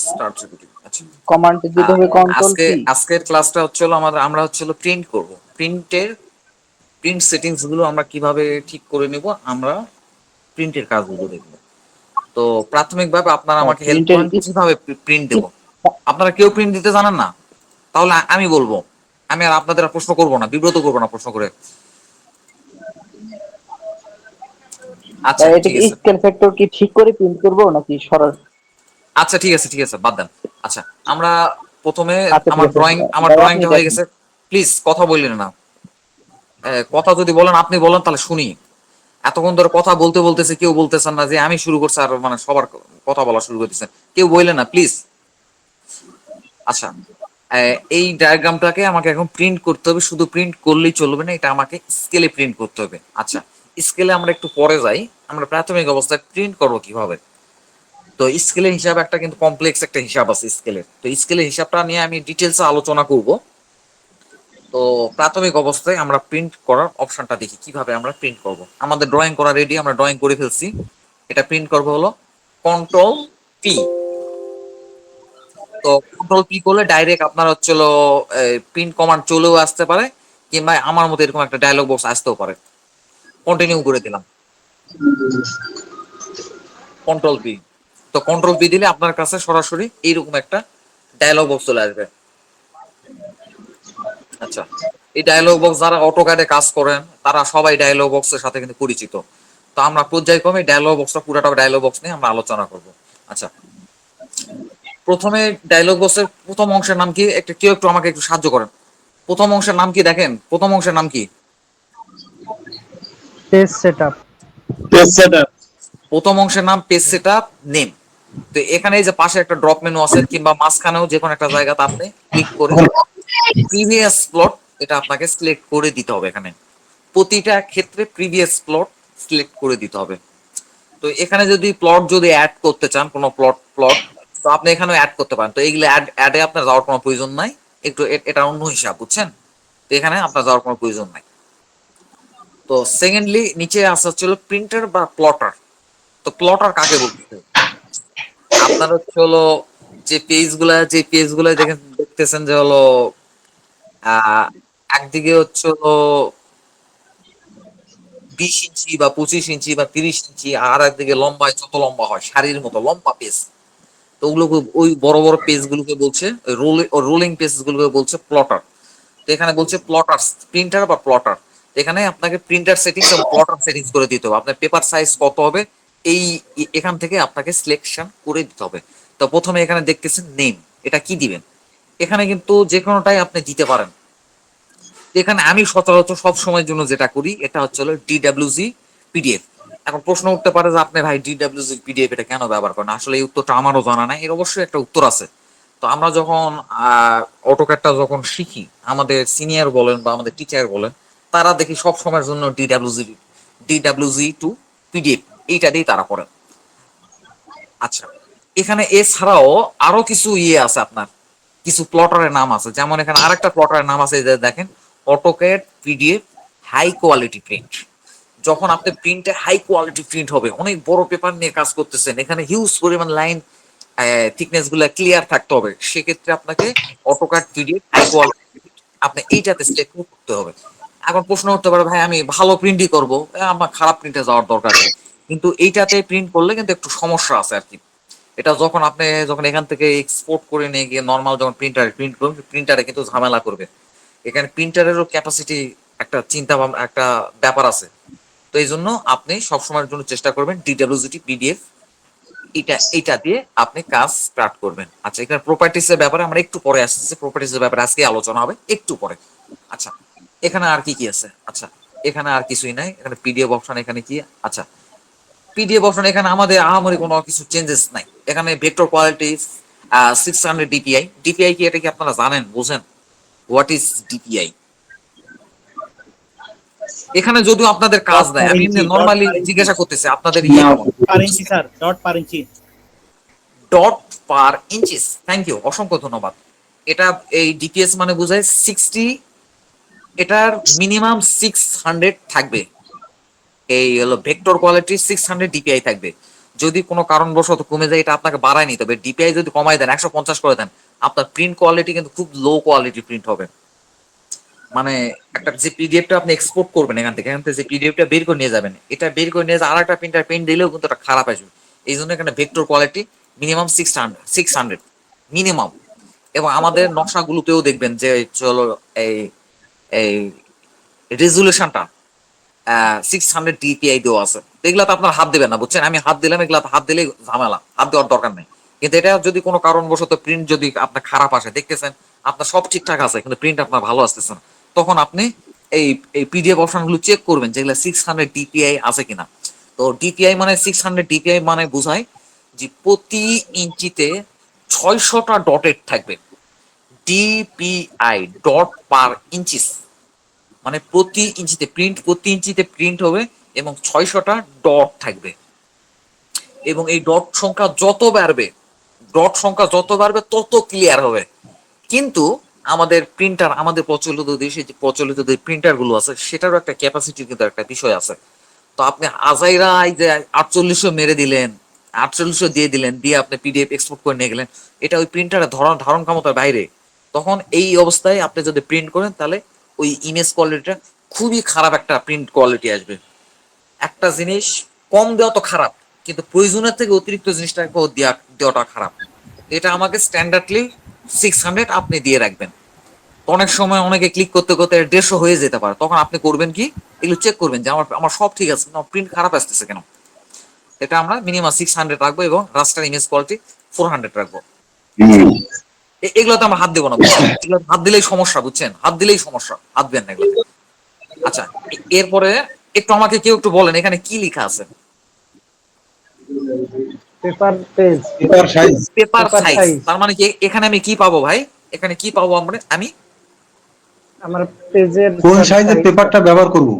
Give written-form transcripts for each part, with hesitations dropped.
Start GPT. আচ্ছা, command দিতে হবে কন্ট্রোল পি। আজকের ক্লাসটা হচ্ছে হলো আমরা হচ্ছে হলো প্রিন্ট করব। প্রিন্ট সেটিংস গুলো আমরা কিভাবে ঠিক করে নেব, আমরা প্রিন্টের কাজগুলো দেখব। তো প্রাথমিকভাবে আপনারা আমাকে হেল্প প্রিন্টের করেন কিভাবে প্রিন্ট দেব। আপনারা কেউ প্রিন্ট দিতে জানেন না? তাহলে আমি বলবো, আমি আর আপনাদের আর প্রশ্ন করবো না, বিব্রত করবো না প্রশ্ন করে। আচ্ছা এটা ঠিক কি আছে, স্কেল ফ্যাক্টর কি ঠিক করে প্রিন্ট করব নাকি সরাসরি? আচ্ছা ঠিক আছে, ঠিক আছে, বাদ দেন। আচ্ছা, আমরা প্রথমে আচ্ছা ঠিক আমার আছে, ড্রয়িং, আমার ভাই আপনি ড্রয়িংটা হয়ে দেখেন। গেছে। প্লিজ কথা বললেন না। কথা যদি বলেন, আপনি বলেন, তাহলে শুনি। এতক্ষণ ধরে কথা বলতে বলতেছে, কেউ বলতেছেন না যে আমি শুরু করছি, আর মানে সবার কথা বলা শুরু করতেছেন, কেউ বললেন না প্লিজ। আচ্ছা, এই ডায়াগ্রামটাকে আমাকে এখন প্রিন্ট করতে হবে। শুধু প্রিন্ট করলেই চলবে না, এটা আমাকে স্কেলে প্রিন্ট করতে হবে। আচ্ছা, স্কেলে আমরা একটু পরে যাই। আমরা প্রাথমিক অবস্থায় প্রিন্ট করবো কিভাবে। তো স্কেলের হিসাব একটা কিন্তু কমপ্লেক্স একটা হিসাব আছে স্কেলের। তো স্কেলের হিসাবটা নিয়ে আমি ডিটেলসে আলোচনা করব। তো প্রাথমিক অবস্থায় আমরা প্রিন্ট করার অপশনটা দেখি কিভাবে আমরা প্রিন্ট করব। আমাদের ড্রয়িং করা রেডি, আমরা ড্রয়িং করে ফেলছি। এটা প্রিন্ট করব হলো কন্ট্রোল পি। তো কন্ট্রোল পি করলে ডাইরেক্ট আপনার হচ্ছিল প্রিন্ট কমান্ড চলেও আসতে পারে, কিংবা আমার মতো এরকম একটা ডায়লগ বক্স আসতেও পারে। কন্টিনিউ করে দিলাম, কন্ট্রোল পি। তো কন্ট্রোল পি দিলে আপনার কাছে সরাসরি এইরকম একটা ডায়লগ বক্স চলে আসবে। আচ্ছা, এই ডায়লগ বক্স যারা অটোক্যাডে কাজ করেন তারা সবাই ডায়লগ বক্সের সাথে কিন্তু পরিচিত। তো আমরা পর্যায়ক্রমে ডায়লগ বক্সটা, পুরাটা ডায়লগ বক্স নিয়ে আমরা আলোচনা করব। আচ্ছা, প্রথমে ডায়লগ বক্সের প্রথম অংশের নাম কি, একটা কেউ একটু আমাকে একটু সাহায্য করেন। প্রথম অংশের নাম কি দেখেন, প্রথম অংশের নাম কি? Page setup. Page setup. প্রথম অংশের নাম পেজ সেটআপ নেম। তো এখানে এই যে পাশে একটা ড্রপ মেনু আছে, কিংবা মাঝখানেও যে কোনো একটা জায়গাতে আপনি ক্লিক করে প্রিভিয়াস প্লট, এটা আপনাকে সিলেক্ট করে দিতে হবে। এখানে প্রতিটা ক্ষেত্রে প্রিভিয়াস প্লট সিলেক্ট করে দিতে হবে। তো এখানে যদি প্লট যদি অ্যাড করতে চান, কোনো প্লট প্লট তো আপনি এখানেও অ্যাড করতে পারেন। তো এইগুলো অ্যাডে আপনার যাওয়ার কোনো প্রয়োজন নাই। একটু এটা অন্য হিসাব, বুঝছেন? তো এখানে আপনার যাওয়ার কোনো প্রয়োজন নাই। তো সেকেন্ডলি নিচে আসা হচ্ছিল প্রিন্টার বা প্লটার। তো প্লটার কাকে বলতে, আপনার হচ্ছে হলো যে পেজগুলা দেখতেছেন যে হলো আহ একদিকে হচ্ছে হলো 20 ইঞ্চি বা 25 ইঞ্চি বা 30 ইঞ্চি, আর একদিকে লম্বায় যত লম্বা হয় শাড়ির মতো লম্বা পেজ। তো ওগুলোকে, ওই বড় বড় পেজ গুলোকে বলছে রোলিং পেজ গুলোকে বলছে প্লটার। তো এখানে বলছে প্লটার, প্রিন্টার বা প্লটার। এখানে আপনাকে প্রিন্টার সেটিংস এবং প্লটার সেটিংস করে দিতে হবে। আপনার পেপার সাইজ কত হবে, এই এখান থেকে আপনাকে সিলেকশন করে দিতে হবে। তো প্রথমে এখানে দেখতেছেন নেম, এটা কি দিবেন। এখানে কিন্তু যে কোনোটাই আপনি দিতে পারেন। এখানে আমি সচরাচর সব সময়ের জন্য যেটা করি, এটা হচ্ছে হলো ডিডাব্লিউজি পিডিএফ। এখন প্রশ্ন উঠতে পারে যে আপনি ভাই ডিডাব্লিউজি পিডিএফ এটা কেন ব্যবহার করেন। আসলে এই উত্তরটা আমারও জানা নাই, এর অবশ্যই একটা উত্তর আছে। তো আমরা যখন অটোক্যাডটা যখন শিখি, আমাদের সিনিয়র বলেন বা আমাদের টিচার বলেন, তারা দেখি সব সময়ের জন্য ডিডাব্লিউজি টু পিডিএফ এইটা দিয়ে তারা পড়েন। আচ্ছা, এখানে এছাড়াও আরো কিছু আছে আপনার, কিছু প্লটারের নাম আছে। যেমন এখানে আরেকটা প্লটারের নাম আছে, এই যে দেখেন, AutoCAD PDF high quality print. যখন আপনি প্রিন্টে হাই কোয়ালিটি প্রিন্ট হবে, অনেক বড় পেপার নিয়ে কাজ করতেছেন, এখানে হিউজ পরিমাণ লাইন থিকনেস গুলা ক্লিয়ার থাকতে হবে, সেক্ষেত্রে আপনাকে অটোক্যাড পিডিএফ হাই কোয়ালিটি আপনি এইটাতে সিলেক্ট করতে হবে। এখন প্রশ্ন হতে পারে ভাই আমি ভালো প্রিন্টই করবো, আমার খারাপ প্রিন্টে যাওয়ার দরকার কি। কিন্তু এইটাতে প্রিন্ট করলে কিন্তু একটু সমস্যা আছে আর কি। এটা যখন আপনি যখন এখান থেকে এক্সপোর্ট করে নিয়ে গিয়ে নর্মাল যখন প্রিন্টারে প্রিন্ট করবেন, প্রিন্টারে কিন্তু ঝামেলা করবে। এখানে প্রিন্টারেরও ক্যাপাসিটি একটা চিন্তা ভাবনা, একটা ব্যাপার আছে। তো এই জন্য আপনি সবসময়ের জন্য চেষ্টা করবেন ডিডাব্লিউজিটি পিডিএফ, এটা দিয়ে আপনি কাজ স্টার্ট করবেন। আচ্ছা, এখানে প্রপার্টিস এর ব্যাপারে আমরা একটু পরে আসতেছি, প্রপার্টিস এর ব্যাপারে আজকে আলোচনা হবে একটু পরে। আচ্ছা, এখানে আর কি কি আছে। আচ্ছা, এখানে আর কিছুই নাই। এখানে পিডিএফ অপশন, এখানে কি। আচ্ছা, পিডিএফ অপশন এখানে আমাদের আহামরি কোনো কিছু চেঞ্জেস নাই। এখানে ভেক্টর কোয়ালিটি 600 ডিপিআই। ডিপিআই কি, এটা কি আপনারা জানেন, বুঝেন হোয়াট ইজ ডিপিআই? এখানে যদিও আপনাদের কাজ ডট নাই, পার আমি ইঞ্চি, ডট নর্মালি পার ইঞ্চি। জিজ্ঞাসা করতেছি আপনাদের না, কেমন। Per inch sir, dot per inch. Dot per inches, thank you, অসংখ্য ধন্যবাদ। এটা এই ডিপিএস মানে বোঝায় 60, এটার মিনিমাম 600 থাকবে। এই হলো ভেক্টর কোয়ালিটি 600 ডিপিআই থাকবে। যদি কোনো কারণবশত কমে যায় এটা আপনাকে বাড়ায় নিতে হবে। ডিপিআই যদি কমাই দেন 150 করে দেন, আপনার প্রিন্ট কোয়ালিটি কিন্তু খুব লো কোয়ালিটি প্রিন্ট হবে। মানে একটা যে পিডিএফটা আপনি এক্সপোর্ট করবেন এখান থেকে যে পিডিএফটা বের করে নিয়ে যাবেন, এটা বের করে নিয়ে আর একটা প্রিন্টার প্রিন্ট দিলেও কিন্তু এটা খারাপ আসবে। এই জন্য এখানে ভেক্টর কোয়ালিটি মিনিমাম 600 মিনিমাম। এবং আমাদের নকশাগুলোতেও দেখবেন যে চলো এই এই রেজুলেশনটা 600 DPI দেওয়া আছে। এগুলা তো আপনার হাত দেবেন না, বুঝছেন? আমি হাত দিলাম, এগুলা হাত দিলে ঝামেলা, হাত দেওয়ার দরকার নেই। কিন্তু এটা যদি কোনো কারণবশত প্রিন্ট যদি আপনার খারাপ আসে, দেখতেছেন আপনার সব ঠিকঠাক আছে কিন্তু প্রিন্ট আপনার ভালো আসতেছে না, তখন আপনি এই এই পিডিএফ অপশনগুলো চেক করবেন যেগুলো 600 DPI আছে কিনা। তো ডিপিআই মানে 600 DPI মানে বোঝায় যে প্রতি ইঞ্চিতে 600টা ডটেড থাকবে। ডিপিআই ডট পার ইঞ্চিস, মানে প্রতি ইঞ্চিতে প্রিন্ট হবে এবং 600টা ডট থাকবে। এবং এই ডট সংখ্যা যত বাড়বে তত ক্লিয়ার হবে। কিন্তু আমাদের প্রচলিত দেশে যে প্রচলিত যে প্রিন্টার গুলো আছে সেটারও একটা ক্যাপাসিটি কিন্তু একটা বিষয় আছে। তো আপনি আজাইরা এই যে 4800 মেরে দিলেন, 4800 দিয়ে দিলেন, দিয়ে আপনি পিডিএফ এক্সপোর্ট করে নিয়ে গেলেন, এটা ওই প্রিন্টারের ধারণ ক্ষমতার বাইরে। তখন এই অবস্থায় আপনি যদি প্রিন্ট করেন তাহলে ওই ইমেজ কোয়ালিটিটা খুবই খারাপ একটা প্রিন্ট কোয়ালিটি আসবে। একটা জিনিস কম দেওয়া তো খারাপ, কিন্তু প্রয়োজনের থেকে অতিরিক্ত জিনিসটা দেওয়াটা খারাপ। এটা আমাকে স্ট্যান্ডার্ডলি 600 আপনি দিয়ে রাখবেন। তো অনেক সময় অনেকে ক্লিক করতে করতে 150 হয়ে যেতে পারে, তখন আপনি করবেন কি, এগুলো চেক করবেন যে আমার আমার সব ঠিক আছে না, প্রিন্ট খারাপ আসতেছে কেন। এটা আমরা মিনিমাম 600 রাখবো এবং রাস্টার ইমেজ কোয়ালিটি 400 রাখবো। এগুলোতে আমরা হাত দেবো না, বুঝছেন? এগুলো হাত দিলেই সমস্যা, বুঝছেন? হাত দিলেই সমস্যা, হাত দেন না এগুলোতে। আচ্ছা, এরপরে একটু আমাকে কেউ একটু বলেন এখানে কি লেখা আছে? Paper page, paper size. Paper paper size, size. তার মানে কি এখানে আমি কি পাবো ভাই? এখানে কি পাবো আমি? আমার পেজের কোন সাইজের পেপারটা ব্যবহার করব?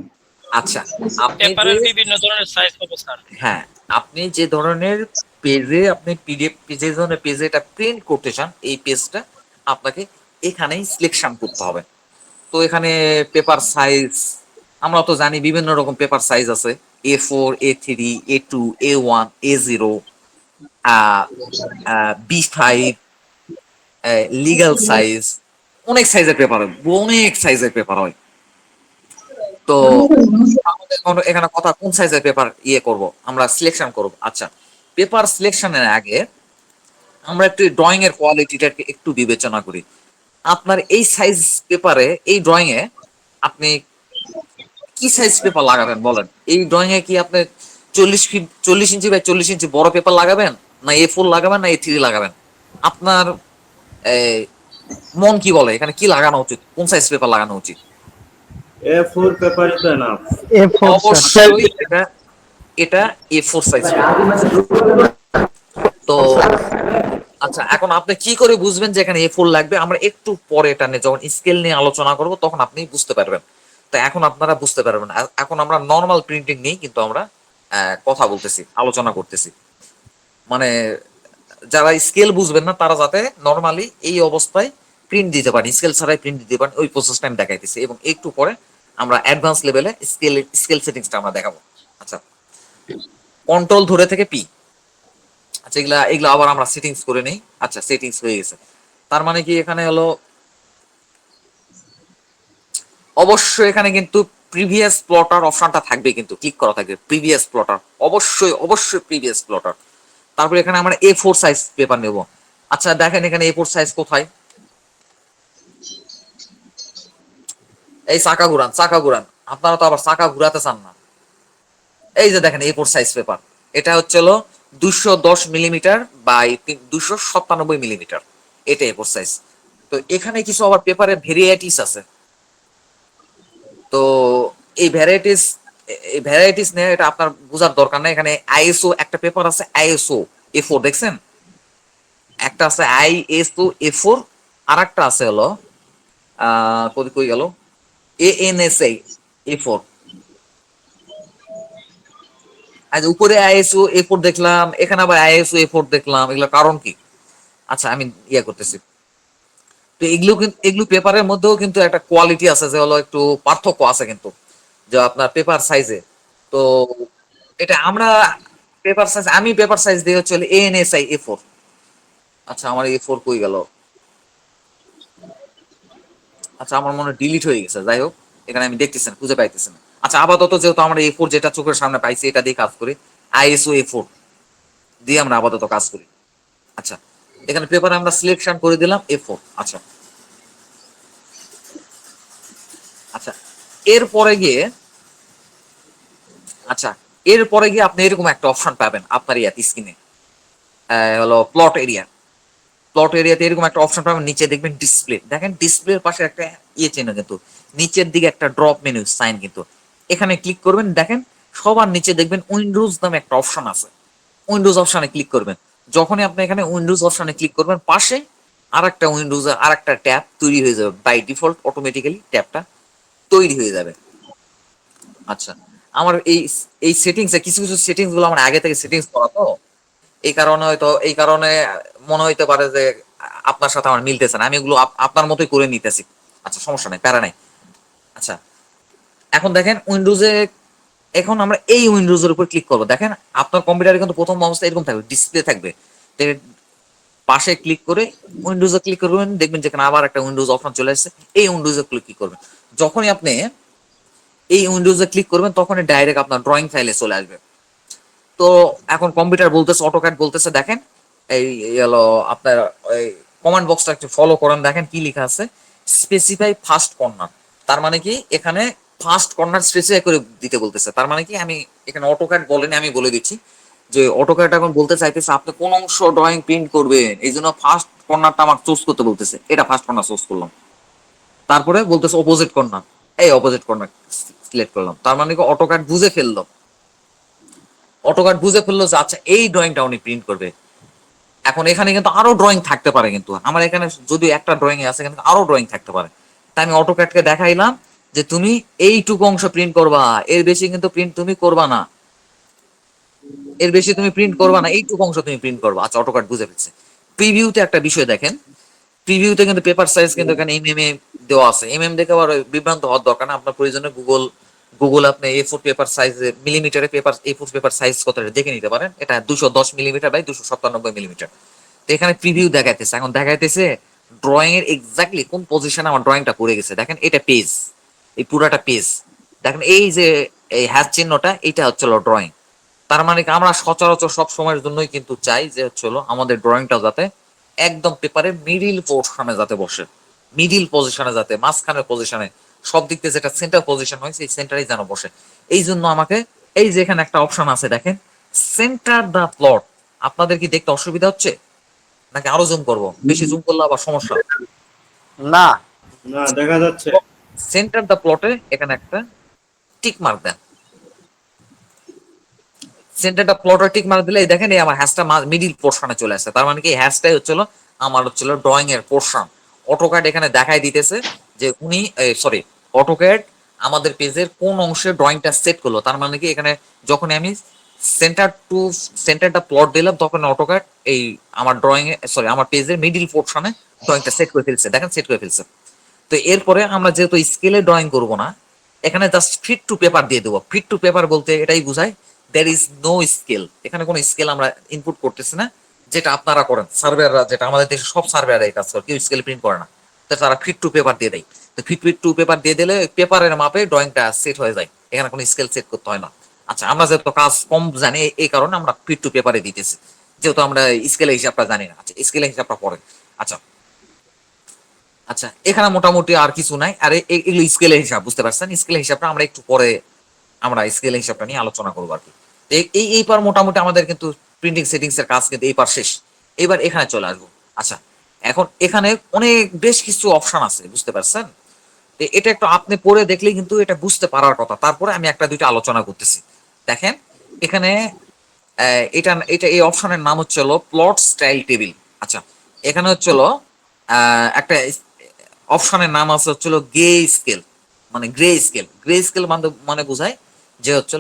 আচ্ছা, আপনি যে পেপারের বিভিন্ন ধরনের সাইজ পাবো স্যার। হ্যাঁ, আপনি যে ধরনের পেজে আপনি পিডিএফ যে ধরনের পেজে এটা প্রিন্ট করতে চান এই পেজটা আপনাকে এখানেই সিলেকশন করতে হবে। তো এখানে পেপার সাইজ আমরা তো জানি বিভিন্ন রকম পেপার সাইজ আছে, A4, A3, A2, A1, A0, B5, legal size, অনেক সাইজের পেপার হয়, অনেক সাইজের পেপার হয়। তো আমাদের এখানে কথা কোন সাইজের পেপার করব, আমরা সিলেকশন করব। আচ্ছা, পেপার সিলেকশনের আগে আমরা একটু ড্রয়িং এর কোয়ালিটিটাকে একটু বিবেচনা করি। আপনার এই সাইজ পেপারে, এই ড্রয়িং এ আপনি কি সাইজ পেপার লাগাবেন বলেন? এই ড্রয়িং এ কি আপনি 40 ইঞ্চি বাই 40 ইঞ্চি বড় পেপার লাগাবেন, না A4 লাগাবেন, না A3 লাগাবেন? আপনার এই, মন কি বলে এখানে কি লাগানো উচিত, কোন সাইজ পেপার লাগানো উচিত? A4 paper is enough. A4 sir. অবশ্যই এটা A4 সাইজ পেপার। তো আচ্ছা, এখন আপনি কি করে বুঝবেন যে এখানে A4 লাগবে? আমরা একটু পরে এটা নিয়ে যখন স্কেল নিয়ে আলোচনা করব তখন আপনি বুঝতে পারবেন। তো এখন আপনারা বুঝতে পারবেন না। এখন আমরা নর্মাল প্রিন্টিং নিয়ে কিন্তু আমরা কথা বলতেছি, আলোচনা করতেছি। মানে যারা স্কেল বুঝবেন না তারা যাতে নর্মালি এই অবস্থায় প্রিন্ট দিতে পারেন, স্কেল ছাড়াই প্রিন্ট দিতে পারেন, ওই প্রসেসটা আমি দেখাইতেছি। এবং একটু পরে আমরা অ্যাডভান্স লেভেলে স্কেল সেটিংসটা আমরা দেখাবো। আচ্ছা, কন্ট্রোল ধরে থেকে পি। আচ্ছা, এগুলা আবার আমরা সেটিংস করে নেই। আচ্ছা, সেটিংস হয়ে গেছে। তার মানে কি এখানে হলো, অবশ্যই এখানে কিন্তু প্রিভিয়াস প্লটার অপশনটা থাকবে, কিন্তু ক্লিক করা থাকবে প্রিভিয়াস প্লটার, অবশ্যই প্রিভিয়াস প্লটার। তারপরে এখানে আমরা A4 সাইজ পেপার নেব। আচ্ছা দেখেন এখানে A4 সাইজ কোথায়, এই চাকা ঘুরান, আপনারা তো আবার চাকা ঘুরাতে চান না। এই যে দেখেন A4 সাইজ পেপার, এটা হচ্ছে হলো 210 মিলিমিটার বাই 297 মিলিমিটার, এটা A4 সাইজ। তো এখানে কিছু আবার পেপারের ভেরিয়েটিস আছে। তো এই ভ্যারাইটিস নিয়ে এটা আপনার বোঝার দরকার নাই। এখানে আইএসও একটা পেপার আছে, আইএসও A4 দেখছেন, একটা আছে আইএসও A4, আর একটা আছে হলো কই গেল ANSI A4। আজ উপরে আইএসও A4 দেখলাম, এখানে আবার আইএসও A4 দেখলাম, এগুলো কারণ কি? আচ্ছা আমি করতেছি। তো এগুলো পেপারের মধ্যেও কিন্তু একটা কোয়ালিটি আছে, যে হলো একটু পার্থক্য আছে কিন্তু, যে আপনার পেপার সাইজে। তো এটা আমরা পেপার সাইজ, আমি পেপার সাইজ দিয়ে হচ্ছে ANSI A4। আচ্ছা আমার A4 কই গেল? আচ্ছা আমার মনে ডিলিট হয়ে গেছে, যাই হোক এখানে আমি দেখতেছি না, খুঁজে পাইতেছি না। আচ্ছা আপাতত যেহেতু আমরা A4 যেটা চোখের সামনে পাইছি এটা দিয়ে কাজ করি, ISO A4 দিয়ে আমরা আপাতত কাজ করি। আচ্ছা এখানে পেপারে আমরা সিলেকশন করে দিলাম A4। আচ্ছা আচ্ছা এরপরে গিয়ে আচ্ছা এরপরে গিয়ে আপনি এরকম একটা অপশন পাবেন আপনার ইয়াতে স্ক্রিনে, হলো প্লট এরিয়া। প্লট এরিয়াতে এরকম একটা অপশন পাবেন, নিচে দেখবেন ডিসপ্লে, দেখেন ডিসপ্লের পাশে একটা চিহ্ন, কিন্তু নিচের দিকে একটা ড্রপ মেনু সাইন, কিন্তু এখানে ক্লিক করবেন, দেখেন সবার নিচে দেখবেন উইন্ডোজ নামে একটা অপশন আছে, উইন্ডোজ অপশনে ক্লিক করবেন। যখনই আপনি এখানে উইন্ডোজ অপশনে ক্লিক করবেন, পাশে আরেকটা উইন্ডোজ আরেকটা ট্যাব তৈরি হয়ে যাবে, বাই ডিফল্ট অটোমেটিক্যালি ট্যাবটা তৈরি হয়ে যাবে। আচ্ছা আমার এই সেটিংস কিছু কিছু সেটিংস গুলো আমার আগে থেকে সেটিংস করা, তো এই কারণে মনে হইতে পারে যে আপনার সাথে আমার মিলতেছে না, আমি এগুলো আপনার মতোই করে নিতেছি। আচ্ছা সমস্যা নাই, প্যারা নাই। আচ্ছা এখন দেখেন উইন্ডোজে, এখন আমরা এই উইন্ডোজের উপর ক্লিক করবো। দেখেন আপনার কম্পিউটারে কিন্তু প্রথম অবস্থা এরকম থাকবে, ডিসপ্লে থাকবে। তো পাশে ক্লিক করে উইন্ডোজে ক্লিক করবেন, দেখবেন যেখানে আবার একটা উইন্ডোজ অপশন চলে আসছে, এই উইন্ডোজে ক্লিক করবেন। যখনই আপনি এই উইন্ডোজে ক্লিক করবেন তখনই ডাইরেক্ট আপনার ড্রয়িং ফাইলে চলে আসবে। তো এখন কম্পিউটার বলতেছে, অটোক্যাড বলতেছে, দেখেন এই হলো আপনার এই কমান্ড বক্সটা একটু ফলো করেন, দেখেন কি লেখা আছে, স্পেসিফাই ফার্স্ট কর্নার। তার মানে কি এখানে ফার্স্ট কর্নার স্পেসিফাই করে দিতে বলতেছে। তার মানে কি আমি এখানে অটোক্যাড বলেনি, আমি বলে দিচ্ছি যে অটোক্যাড এখন বলতে চাইতেছে আপনি কোন অংশ ড্রয়িং প্রিন্ট করবেন, এই জন্য ফার্স্ট কর্নারটা আমার চুজ করতে বলতেছে, এটা ফার্স্ট কর্নার চুজ করলাম। তারপরে বলতেছে অপোজিট কর্নার, এই অপোজিট কর্নার সিলেক্ট করলাম। তার মানে কি অটোক্যাড বুঝে ফেললো, অটোক্যাড বুঝে ফেললো যে আচ্ছা এই ড্রয়িংটা উনি প্রিন্ট করবে। এখন এখানে কিন্তু আরো ড্রয়িং থাকতে পারে, কিন্তু আমার এখানে যদি একটা ড্রয়িং আছে কিন্তু আরো ড্রয়িং থাকতে পারে। তাই আমি অটোক্যাডকে দেখাইলাম যে তুমি এইটুকু অংশ প্রিন্ট করবা, এর বেশি কিন্তু প্রিন্ট তুমি করবা না, এর বেশি তুমি প্রিন্ট করবা না, এইটুকু অংশ তুমি প্রিন্ট করবা। আচ্ছা অটোক্যাড বুঝে ফেলছে। প্রিভিউতে একটা বিষয় দেখেন, প্রিভিউতে কিন্তু পেপার সাইজ কিন্তু এখানে এমএম এ দেওয়া আছে। দেখে আবার বিভ্রান্ত হওয়ার দরকার না, আপনার প্রয়োজনে গুগল আপনি A4 পেপার সাইজ মিলিমিটারে পেপার A4 পেপার সাইজ কত দেখে নিতে পারেন। এটা 210 মিলিমিটার বাই 297 মিলিমিটার। তো এখানে প্রিভিউ দেখাইতেছে, এখন দেখাইতেছে ড্রয়িং এর এক্স্যাক্টলি কোন পজিশনে আমার ড্রয়িংটা পড়ে গেছে। দেখেন এটা পেজ, এই পুরাটা পেজ, দেখেন এই যে এই হ্যাশ চিহ্নটা, এটা হচ্ছে ড্রয়িং। তার মানে কি আমরা সচরাচর সব সময়ের জন্যই কিন্তু চাই যে হচ্ছে আমাদের ড্রয়িংটা যাতে একদম পেপারের মিডিল পোর্শনে যাতে বসে, মিডিল পজিশনে যাতে মাঝখানের পজিশনে সব দিক থেকে যেটা সেন্টার পজিশন হয় সেই সেন্টারেই যেন বসে। এই জন্য আমাকে এই যে এখানে একটা অপশন আছে দেখেন, সেন্টার দা প্লট। আপনাদের কি দেখতে অসুবিধা হচ্ছে নাকি আরো জুম করব? বেশি জুম করলে আবার সমস্যা। না, না দেখা যাচ্ছে। সেন্টার দা প্লটে এখানে একটা টিক মার্ক দেন, সেন্টারটা প্লটে টিক মার্ক দিলে এই দেখেন এই আমার হ্যাশটা মিডিল পোর্শনে চলে আসছে। তার মানে কি হ্যাশটাই হচ্ছিল আমার হচ্ছিল ড্রয়িং এর পোর্শন। অটোক্যাড এখানে দেখাই দিতেছে যে উনি সরি, অটোক্যাড আমাদের পেজের কোন অংশে ড্রয়িংটা সেট করলো। তার মানে কি এখানে যখন আমি সেন্টারটা প্লট দিলাম তখন অটোক্যাড এই আমার ড্রয়িং এ সরি আমার পেজের মিডিল পোর্শনে ড্রয়িংটা সেট করে ফেলছে, দেখেন সেট করে ফেলছে। তো এরপরে আমরা যেহেতু স্কেলে ড্রয়িং করব না, এখানে জাস্ট ফিট টু পেপার দিয়ে দেবো। ফিট টু পেপার বলতে এটাই বোঝায় there is no স্কেল, এখানে কোনো স্কেল আমরা ইনপুট করতেছি না, যেটা আপনারা করেন সার্ভেয়াররা, যেটা আমাদের দেশে সব সার্ভেয়াররা এই কাজ করে, কেউ স্কেল প্রিন্ট করে না। তো তারা ফিট টু পেপার দিয়ে দেয়। তো ফিট টু পেপার দিয়ে দিলে পেপারের মাপে ড্রয়িংটা সেট হয়ে যায়, এখানে কোনো স্কেল সেট করতে হয় না। আচ্ছা আমরা যেহেতু কাজ কম জানি এই কারণে আমরা ফিট টু পেপারে দিতেছি, যেহেতু আমরা স্কেলের হিসাবটা জানি না। আচ্ছা স্কেলের হিসাবটা পরে। আচ্ছা আচ্ছা এখানে মোটামুটি আর কিছু নাই। আর এগুলো স্কেলের হিসাব, বুঝতে পারছেন? স্কেলের হিসাবটা আমরা একটু পরে আমরা স্কেলের হিসাবটা নিয়ে আলোচনা করবো আর কি। এই পার মোটামুটি আমাদের কিন্তু প্রিন্টিং সেটিংস এর কাজ কিন্তু এই পার শেষ। এবার এখানে চলে আসবো। আচ্ছা এখন এখানে অনেক বেশ কিছু অপশন আছে, বুঝতে পারছেন? এটা একটু আপনি পড়ে দেখলেই কিন্তু এটা বুঝতে পারার কথা, তারপরে আমি একটা দুইটা আলোচনা করতেছি। দেখেন এখানে এটা এটা এই অপশনের নাম হচ্ছে প্লট স্টাইল টেবিল। আচ্ছা এখানে হচ্ছে একটা অপশনের নাম আছে হচ্ছে গ্রে স্কেল, মানে গ্রে স্কেল। গ্রে স্কেল মানে মানে বোঝায় যে হচ্ছে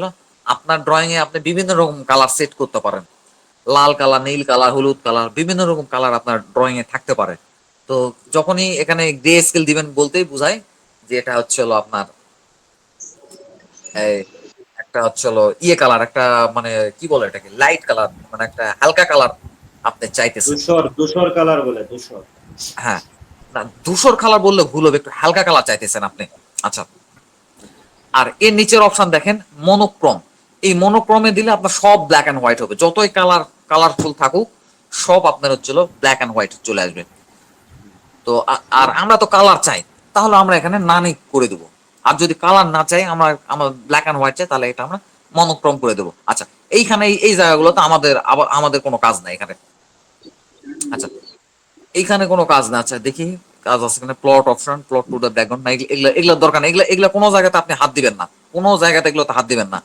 আপনার ড্রয়িং এ আপনি বিভিন্ন রকম কালার সেট করতে পারেন, লাল কালার, নীল কালার, হলুদ কালার, বিভিন্ন রকম কালার আপনার ড্রয়িং এ থাকতে পারে। তো যখনই এখানে গ্রে স্কেল দিবেন বলতেই বোঝায় যে এটা হচ্ছে আপনার একটা হচ্ছে হলো ইয়ে কালার, একটা মানে কি বলে এটাকে, লাইট কালার, মানে একটা হালকা কালার আপনি চাইতেছেন। ধূসর ধূসর কালার বলে, ধূসর। হ্যাঁ, না ধূসর কালার বললে ভুল হবে, একটু হালকা কালার চাইতেছেন আপনি। আচ্ছা, আর এর নিচের অপশন দেখেন মনোক্রম। এই মনোক্রমে দিলে আপনার সব ব্ল্যাক এন্ড হোয়াইট হবে, যতই কালারফুল থাকুক সব আপনার হচ্ছিল ব্ল্যাক এন্ড হোয়াইট চলে আসবে। তো আর আমরা তো কালার চাই, তাহলে আমরা এখানে নানি করে দেবো। আর যদি কালার না চাই, আমার ব্ল্যাক এন্ড হোয়াইট চাই, তাহলে এটা আমরা মনোক্রম করে দেবো। আচ্ছা, এইখানে এই জায়গাগুলোতে আমাদের কোনো কাজ নাই এখানে। আচ্ছা, এইখানে কোনো কাজ না। আচ্ছা দেখি, কাজ আছে এখানে, plot option, plot to the background না, এগুলা এগুলোর দরকার নেই, এগুলা এগুলা কোনো জায়গাতে আপনি হাত দিবেন না, কোনো জায়গাতে এগুলোতে হাত দিবেন না।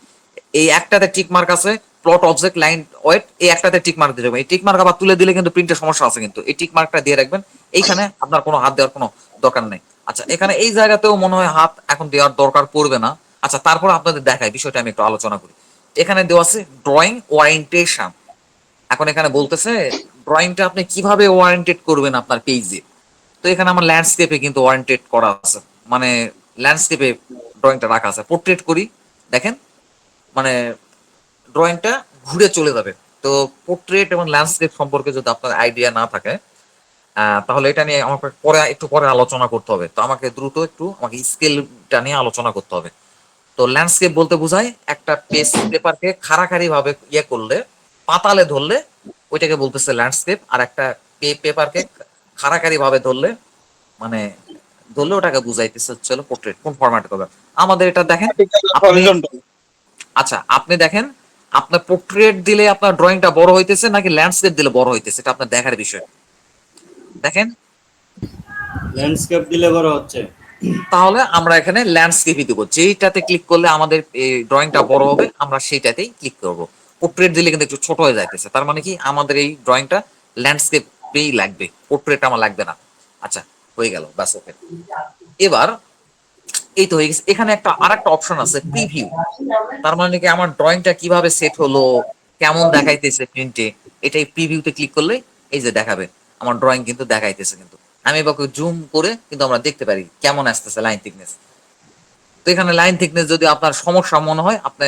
এই একটাতে টিক মার্ক আছে, প্লট অবজেক্ট লাইন ওয়েট, এই একটাতে টিক মার্ক দিয়ে দেবেন। এই টিক মার্ক আবার তুলে দিলে কিন্তু প্রিন্টের সমস্যা আছে, কিন্তু এই টিক মার্কটা দিয়ে রাখবেন। এইখানে আপনার কোনো হাত দেওয়ার কোনো দরকার নেই। আচ্ছা, এখানে এই জায়গাতেও মনে হয় হাত এখন দেওয়ার দরকার পড়বে না। আচ্ছা, তারপর আপনাদের দেখায় বিষয়টা আমি একটু আলোচনা করি। এখানে দেওয়া আছে ড্রয়িং ওরিয়েন্টেশন। এখন এখানে বলতেছে ড্রয়িংটা আপনি কিভাবে ওরিয়েন্টেড করবেন আপনার পেজে। তো এখানে আমার ল্যান্ডস্কেপে কিন্তু ওরিয়েন্টেড করা আছে, মানে ল্যান্ডস্কেপে ড্রয়িংটা রাখা আছে। পোর্ট্রেট করি, দেখেন মানে ড্রয়িংটা ঘুরে চলে যাবে। তো পোর্ট্রেট এবং ল্যান্ডস্কেপ সম্পর্কে যদি আপনার আইডিয়া না থাকে, তাহলে এটা নিয়ে আমাকে একটু পরে আলোচনা করতে হবে। তো আমাকে দ্রুত একটু আমাকে স্কেলটা নিয়ে আলোচনা করতে হবে। তো ল্যান্ডস্কেপ বলতে বোঝায় একটা পেপারকে খাড়াখাড়ি ভাবে ইয়ে করলে, পাতালে ধরলে ওইটাকে বলতেছে ল্যান্ডস্কেপ। আর একটা পেপারকে খাড়াখাড়ি ভাবে ধরলে, মানে ধরলে ওটাকে বুঝাইতেছে হচ্ছে পোর্ট্রেট। কোন ফরম্যাটে করবে আমাদের এটা দেখেন আপনি। আচ্ছা, আপনি দেখেন আপনার পোর্ট্রেট দিলে আপনার ড্রয়িংটা বড় হইতেছে নাকি ল্যান্ডস্কেপ দিলে বড় হইতেছে, এটা আপনার দেখার বিষয়। দেখেন, ল্যান্ডস্কেপ দিলে বড় হচ্ছে। তাহলে আমরা এখানে ল্যান্ডস্কেপই দেবো, যেইটাতে ক্লিক করলে আমাদের এই ড্রয়িংটা বড় হবে আমরা সেইটাতেই ক্লিক করব। পোর্ট্রেট দিলে কিন্তু একটু ছোট হয়ে যাইতেছে, তার মানে কি আমাদের এই ড্রয়িংটা ল্যান্ডস্কেপেই লাগবে, পোর্ট্রেট আমার লাগবে না। আচ্ছা, হয়ে গেল, ব্যাস ওকে। এবার এই তো হয়ে গেছে। এখানে একটা আরেকটা অপশন আছে প্রিভিউ। তার মানে কি আমার ড্রয়িংটা কিভাবে সেট হলো, কেমন দেখাইতেছে প্রিন্টে, এটাই প্রিভিউতে ক্লিক করলে এই যে দেখাবে আমার ড্রয়িং কিন্তু দেখাইতেছে। কিন্তু আমি এবার জুম করে কিন্তু আমরা দেখতে পারি কেমন আসতেছে লাইন থিকনেস। তো এখানে লাইন থিকনেস যদি আপনার সমস্যা মনে হয়, আপনি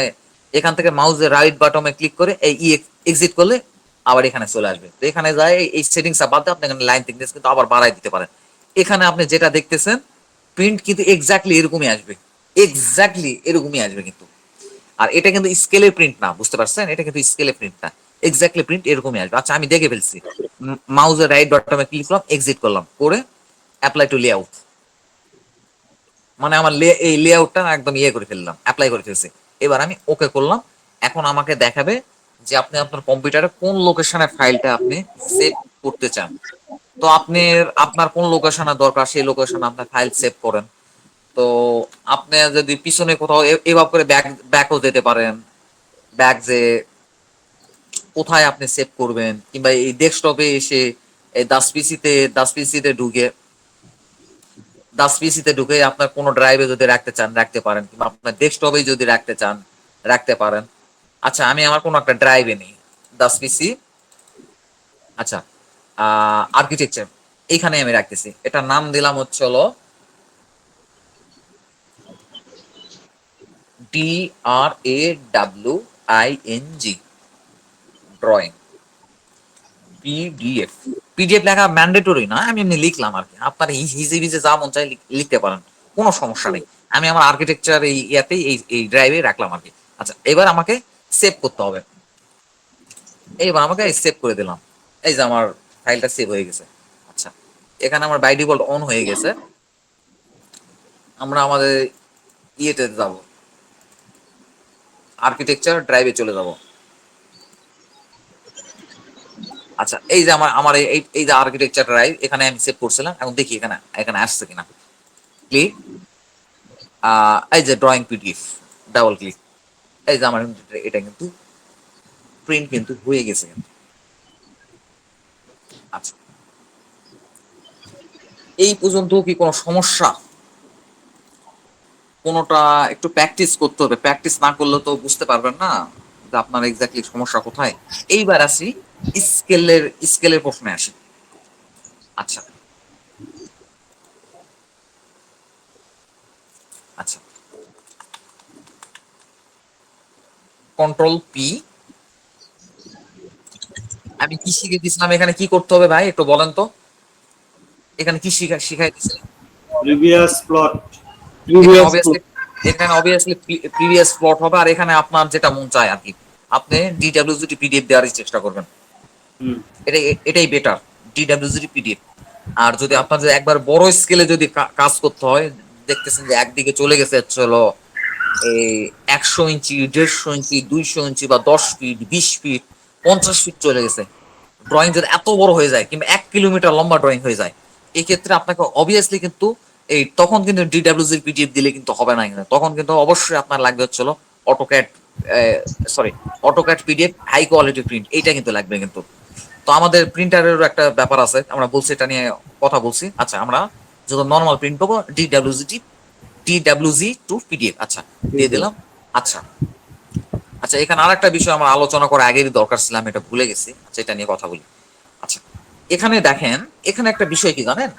এখান থেকে মাউসের রাইট বাটনে ক্লিক করে এই এক্সিট করলে আবার এখানে চলে আসবে। তো এখানে যায় এই সেটিংসটা বাদ দিয়ে আপনি এখানে লাইন থিকনেস কিন্তু আবার বাড়াই দিতে পারেন। এখানে আপনি যেটা দেখতেছেন প্রিন্ট কিন্তু এক্স্যাক্টলি এরকমই আসবে, এক্স্যাক্টলি এরকমই আসবে কিন্তু। আর এটা কিন্তু স্কেলের প্রিন্ট না, বুঝতে পারছেন, এটা কিন্তু স্কেলের প্রিন্ট না, এক্স্যাক্টলি প্রিন্ট এরকমই আসবে। আচ্ছা, আমি দেখে ফেলছি। মাউসের রাইট বাটনে ক্লিক করলাম, এক্সিট করলাম, করে অ্যাপ্লাই টু লেআউট, মানে আমার এই লেআউটটা একদম ইয়ে করে ফেললাম, অ্যাপ্লাই করে ফেলছি। এবার আমি ওকে করলাম। এখন আমাকে দেখাবে যে আপনি আপনার কম্পিউটারে কোন লোকেশনে ফাইলটা আপনি সেভ করতে চান। তো আপনার কোন লোকেশনে দরকার সেই লোকেশনে আপনার ফাইল সেভ করেন। তো আপনি যদি পিছনে কোথাও এভাবে করে ব্যাকও যেতে পারেন, ব্যাক যে কোথায় আপনি সেভ করবেন, কিংবা এই ডেস্কটপে এসে এই দাস পিসিতে ঢুকে আপনার কোনো ড্রাইভে যদি রাখতে চান রাখতে পারেন, কিংবা আপনার ডেস্কটপে যদি রাখতে চান রাখতে পারেন। আচ্ছা, আমি আমার কোনো একটা ড্রাইভে নেই, দাস পিসি। আচ্ছা, আর্কিটেকচার এইখানে আমি রাখতেছি, এটা নাম দিলাম হচ্ছে হলো DRAWING, ড্রয়িং। পিডিএফ, পিডিএফ লেখা ম্যান্ডেটরি না, আমি এমনি লিখলাম আর কি। আপনার হিজি বিজে যা মন চাই লিখতে পারেন, কোনো সমস্যা নেই। আমি আমার আর্কিটেকচার এই ইয়াতেই এই ড্রাইভে রাখলাম আর কি। আচ্ছা, এবার আমাকে সেভ করতে হবে। এইবার আমাকে সেভ করে দিলাম, এই যে আমার ফাইলটা সেভ হয়ে গেছে। আচ্ছা, এখানে আমার বাই ডিফল্ট অন হয়ে গেছে। আমরা আমাদের ইয়েতে যাব, আর্কিটেকচার ড্রাইভে চলে যাব। আচ্ছা, এই যে আমার এই যে আর্কিটেকচার ড্রাইভ, এখানে আমি সেভ করছিলাম। এখন দেখি এখানে এখানে আসছে কিনা। ক্লিক, এই যে ড্রয়িং পিডিএফ, ডাবল ক্লিক, এই যে আমার এটা কিন্তু প্রিন্ট কিন্তু হয়ে গেছে কিন্তু। আচ্ছা, এই পর্যন্ত কি কোনো সমস্যা? কোনোটা একটু প্র্যাকটিস করতে হবে, প্র্যাকটিস না করলে তো বুঝতে পারবেন না যে আপনার এক্স্যাক্টলি সমস্যা কোথায়। এইবার আসি স্কেলের স্কেলের প্রশ্নে আসি। আচ্ছা, আচ্ছা, কন্ট্রোল পি। আমি কি শিখে দিছিলাম, এখানে কি করতে হবে ভাই একটু বলেন তো, এখানে কি শিখাই দিছিলাম? Previous plot. এখানে প্রিভিয়াস অবভিয়াসলি এখানে অবভিয়াসলি প্রিভিয়াস প্লট হবে, আর এখানে আপনার যেটা মন চায় আর কি, আপনি ডিডব্লিউজিটি পিডিএফ দেওয়ারই চেষ্টা করবেন। হুম। এটাই এটাই বেটার, ডিডব্লিউজিটি পিডিএফ। আর যদি আপনার যে একবার বড় স্কেলে যদি কাজ করতে হয়, দেখতেছেন যে একদিকে চলে গেছে চলো এই 100 ইঞ্চি, 150 ইঞ্চি, 200 ইঞ্চি বা 10 ফিট, 20 ফিট, 50 ফিট চলে গেছে, ড্রয়িং যদি এত বড় হয়ে যায় কিংবা 1 কিলোমিটার লম্বা ড্রয়িং হয়ে যায়, এই ক্ষেত্রে আপনাকে অবভিয়াসলি কিন্তু এই তখন কিন্তু ডিডব্লিউজির পিডিএফ দিলে কিন্তু হবে না, কিন্তু তখন কিন্তু অবশ্যই আপনার লাগবে হচ্ছিল AutoCAD, sorry AutoCAD PDF high quality print, এইটা কিন্তু লাগবে কিন্তু। তো আমাদের প্রিন্টারেরও একটা ব্যাপার আছে, আমরা বলছি এটা নিয়ে কথা বলছি। আচ্ছা, আমরা যত নর্মাল প্রিন্ট পাবো ডিডব্লিউজি টু পিডিএফ, আচ্ছা দিয়ে দিলাম। আচ্ছা আচ্ছা, এখানে আরেকটা বিষয় আমার আলোচনা করা আগেরই দরকার ছিল, আমি এটা ভুলে গেছি। আচ্ছা, এটা নিয়ে কথা বলি। আচ্ছা, এখানে দেখেন, এখানে একটা বিষয় কি জানেন,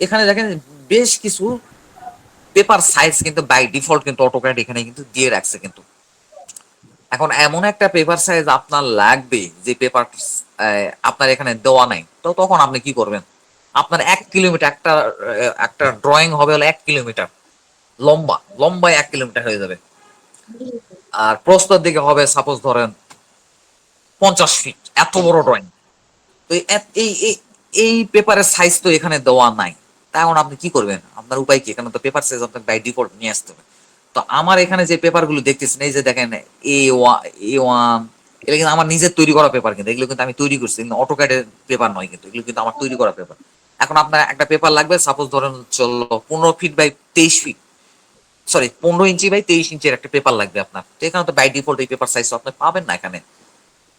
এখানে দেখেন বেশ কিছু পেপার সাইজ কিন্তু বাই ডিফল্ট কিন্তু অটোক্যাড এখানে কিন্তু দিয়ে রাখছে কিন্তু। এখন এমন একটা পেপার সাইজ আপনার লাগবে যে পেপার আপনার এখানে দেওয়া নাই, তো তখন আপনি কি করবেন? আপনার 1 কিলোমিটার একটা একটা ড্রয়িং হবে হলো 1 কিলোমিটার লম্বা, লম্বায় 1 কিলোমিটার হয়ে যাবে, আর প্রস্তর দিকে হবে সাপোজ ধরেন 50 ফিট, এত বড় ড্রয়িং। তো এই এই এই পেপারের সাইজ তো এখানে দেওয়া নাই, তখন আপনি কি করবেন? আপনার উপায় কি? এখানে তো পেপার সাইজ আপনাকে বাই ডিফল্ট নিয়ে আসতে হবে। তো আমার এখানে যে পেপার গুলো দেখতেছেন, এই যে দেখেন A1, এগুলো কিন্তু আমার নিজের তৈরি করা পেপার, কিন্তু এগুলো কিন্তু আমি তৈরি করছি, কিন্তু অটোক্যাডের পেপার নয় কিন্তু, এগুলো কিন্তু আমার তৈরি করা পেপার। এখন আপনার একটা পেপার লাগবে, সাপোজ ধরেন চলো 15 feet by 23 feet, sorry 15 inch by 23 ইঞ্চির একটা পেপার লাগবে আপনার। তো এখানে তো বাই ডিফল্ট এই পেপার সাইজ আপনি পাবেন না এখানে।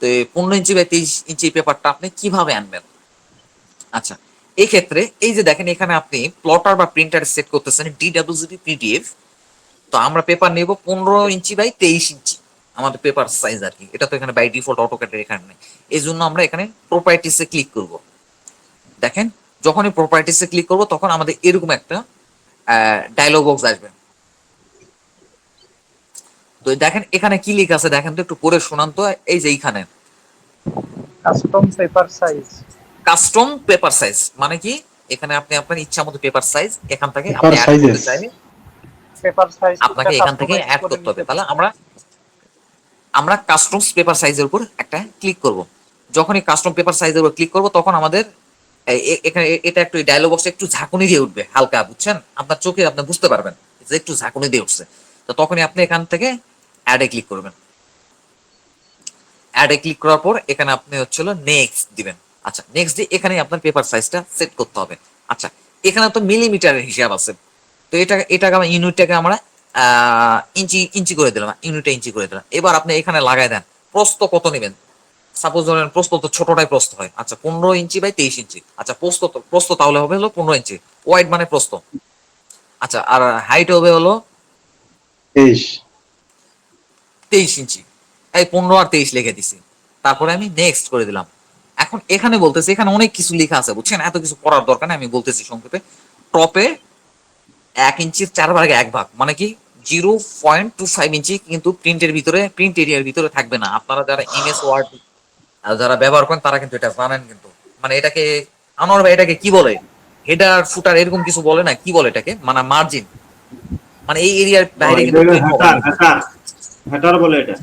তো এই 15 ইঞ্চি বাই 23 ইঞ্চি পেপারটা আপনি কিভাবে আনবেন? আচ্ছা, এই ক্ষেত্রে এই যে দেখেন, এখানে আপনি প্লটার বা প্রিন্টার সেট করতেছেন ডিডব্লিউজিপি পিডিএফ। তো আমরা পেপার নেব 15 ইঞ্চি বাই 23 ইঞ্চি, আমাদের পেপার সাইজ আর কি। এটা তো এখানে বাই ডিফল্ট অটোক্যাডের এখানে নেই, এই জন্য আমরা এখানে প্রপার্টিসে ক্লিক করব। দেখেন, যখনই প্রপার্টিসে ক্লিক করব তখন আমাদের এরকম একটা ডায়লগ বক্স আসবে। তো দেখেন এখানে কি লেখা আছে, দেখেন তো একটু পড়ে শোনান তো। এই যে এইখানে custom paper size. Custom paper size মানে কি? এখানে আপনি আপনার ইচ্ছা মতো পেপার সাইজ এখান থেকে পেপার আপনি অ্যাড করতে সাইজেস। চাইলে পেপার সাইজ আপনাকে এখান থেকে অ্যাড করতে হবে। তাহলে আমরা আমরা কাস্টমস পেপার সাইজের উপর একটা ক্লিক করব। যখনই কাস্টম পেপার সাইজের উপর ক্লিক করব তখন আমাদের এখানে এটা একটু ডায়লগ বক্সে একটু ঝাঁকুনি দিয়ে উঠবে হালকা, বুঝছেন? আপনার চোখে আপনি বুঝতে পারবেন যে একটু ঝাঁকুনি দিয়ে উঠছে। তো তখনই আপনি এখান থেকে অ্যাডে ক্লিক করবেন। অ্যাডে ক্লিক করার পর এখানে আপনি হচ্ছিল নেক্সট দিবেন। আচ্ছা, নেক্সট দিয়ে এখানে আপনার পেপার সাইজটা সেট করতে হবে। আচ্ছা, এখানে তো মিলিমিটারের হিসাব আছে, তো এটাকে আমরা ইউনিটটাকে আমরা ইঞ্চি ইঞ্চি করে দিলাম, ইউনিটটা ইঞ্চি করে দিলাম। এবার আপনি এখানে লাগাই দেন প্রস্থ কত নেবেন। সাপোজ ধরেন প্রস্থ তো ছোটটাই প্রস্থ হয়, আচ্ছা 15 ইঞ্চি বাই 23 ইঞ্চি। আচ্ছা, প্রস্থ তাহলে হবে হলো 15 ইঞ্চি, ওয়াইড মানে প্রস্থ। আচ্ছা, আর হাইট হবে হলো 23। 23 ইঞ্চি। এই 15 আর 23 লিখে দিছি, তারপরে আমি নেক্সট করে দিলাম। এখন এখানে বলতেছি, এখানে অনেক কিছু লেখা আছে বুঝছেন, এত কিছু পড়ার দরকার নেই, আমি বলতেছি সংক্ষেপে। টপে 1 ইঞ্চির 4/1 ভাগ মানে কি 0.25 ইঞ্চি, কিন্তু প্রিন্টের ভিতরে, প্রিন্ট এরিয়ার ভিতরে থাকবে না। আপনারা যারা এমএস ওয়ার্ড যারা ব্যবহার করেন তারা কিন্তু এটা জানেন কিন্তু। মানে এটাকে আনোয়ার ভাই এটাকে কি বলে? হেডার ফুটার এরকম কিছু বলে না, কি বলে এটাকে? মানে মার্জিন, মানে এই এরিয়ার বাইরে কিন্তু print হবে না। হ্যাটার হ্যাটার হ্যাটার বলে এটা।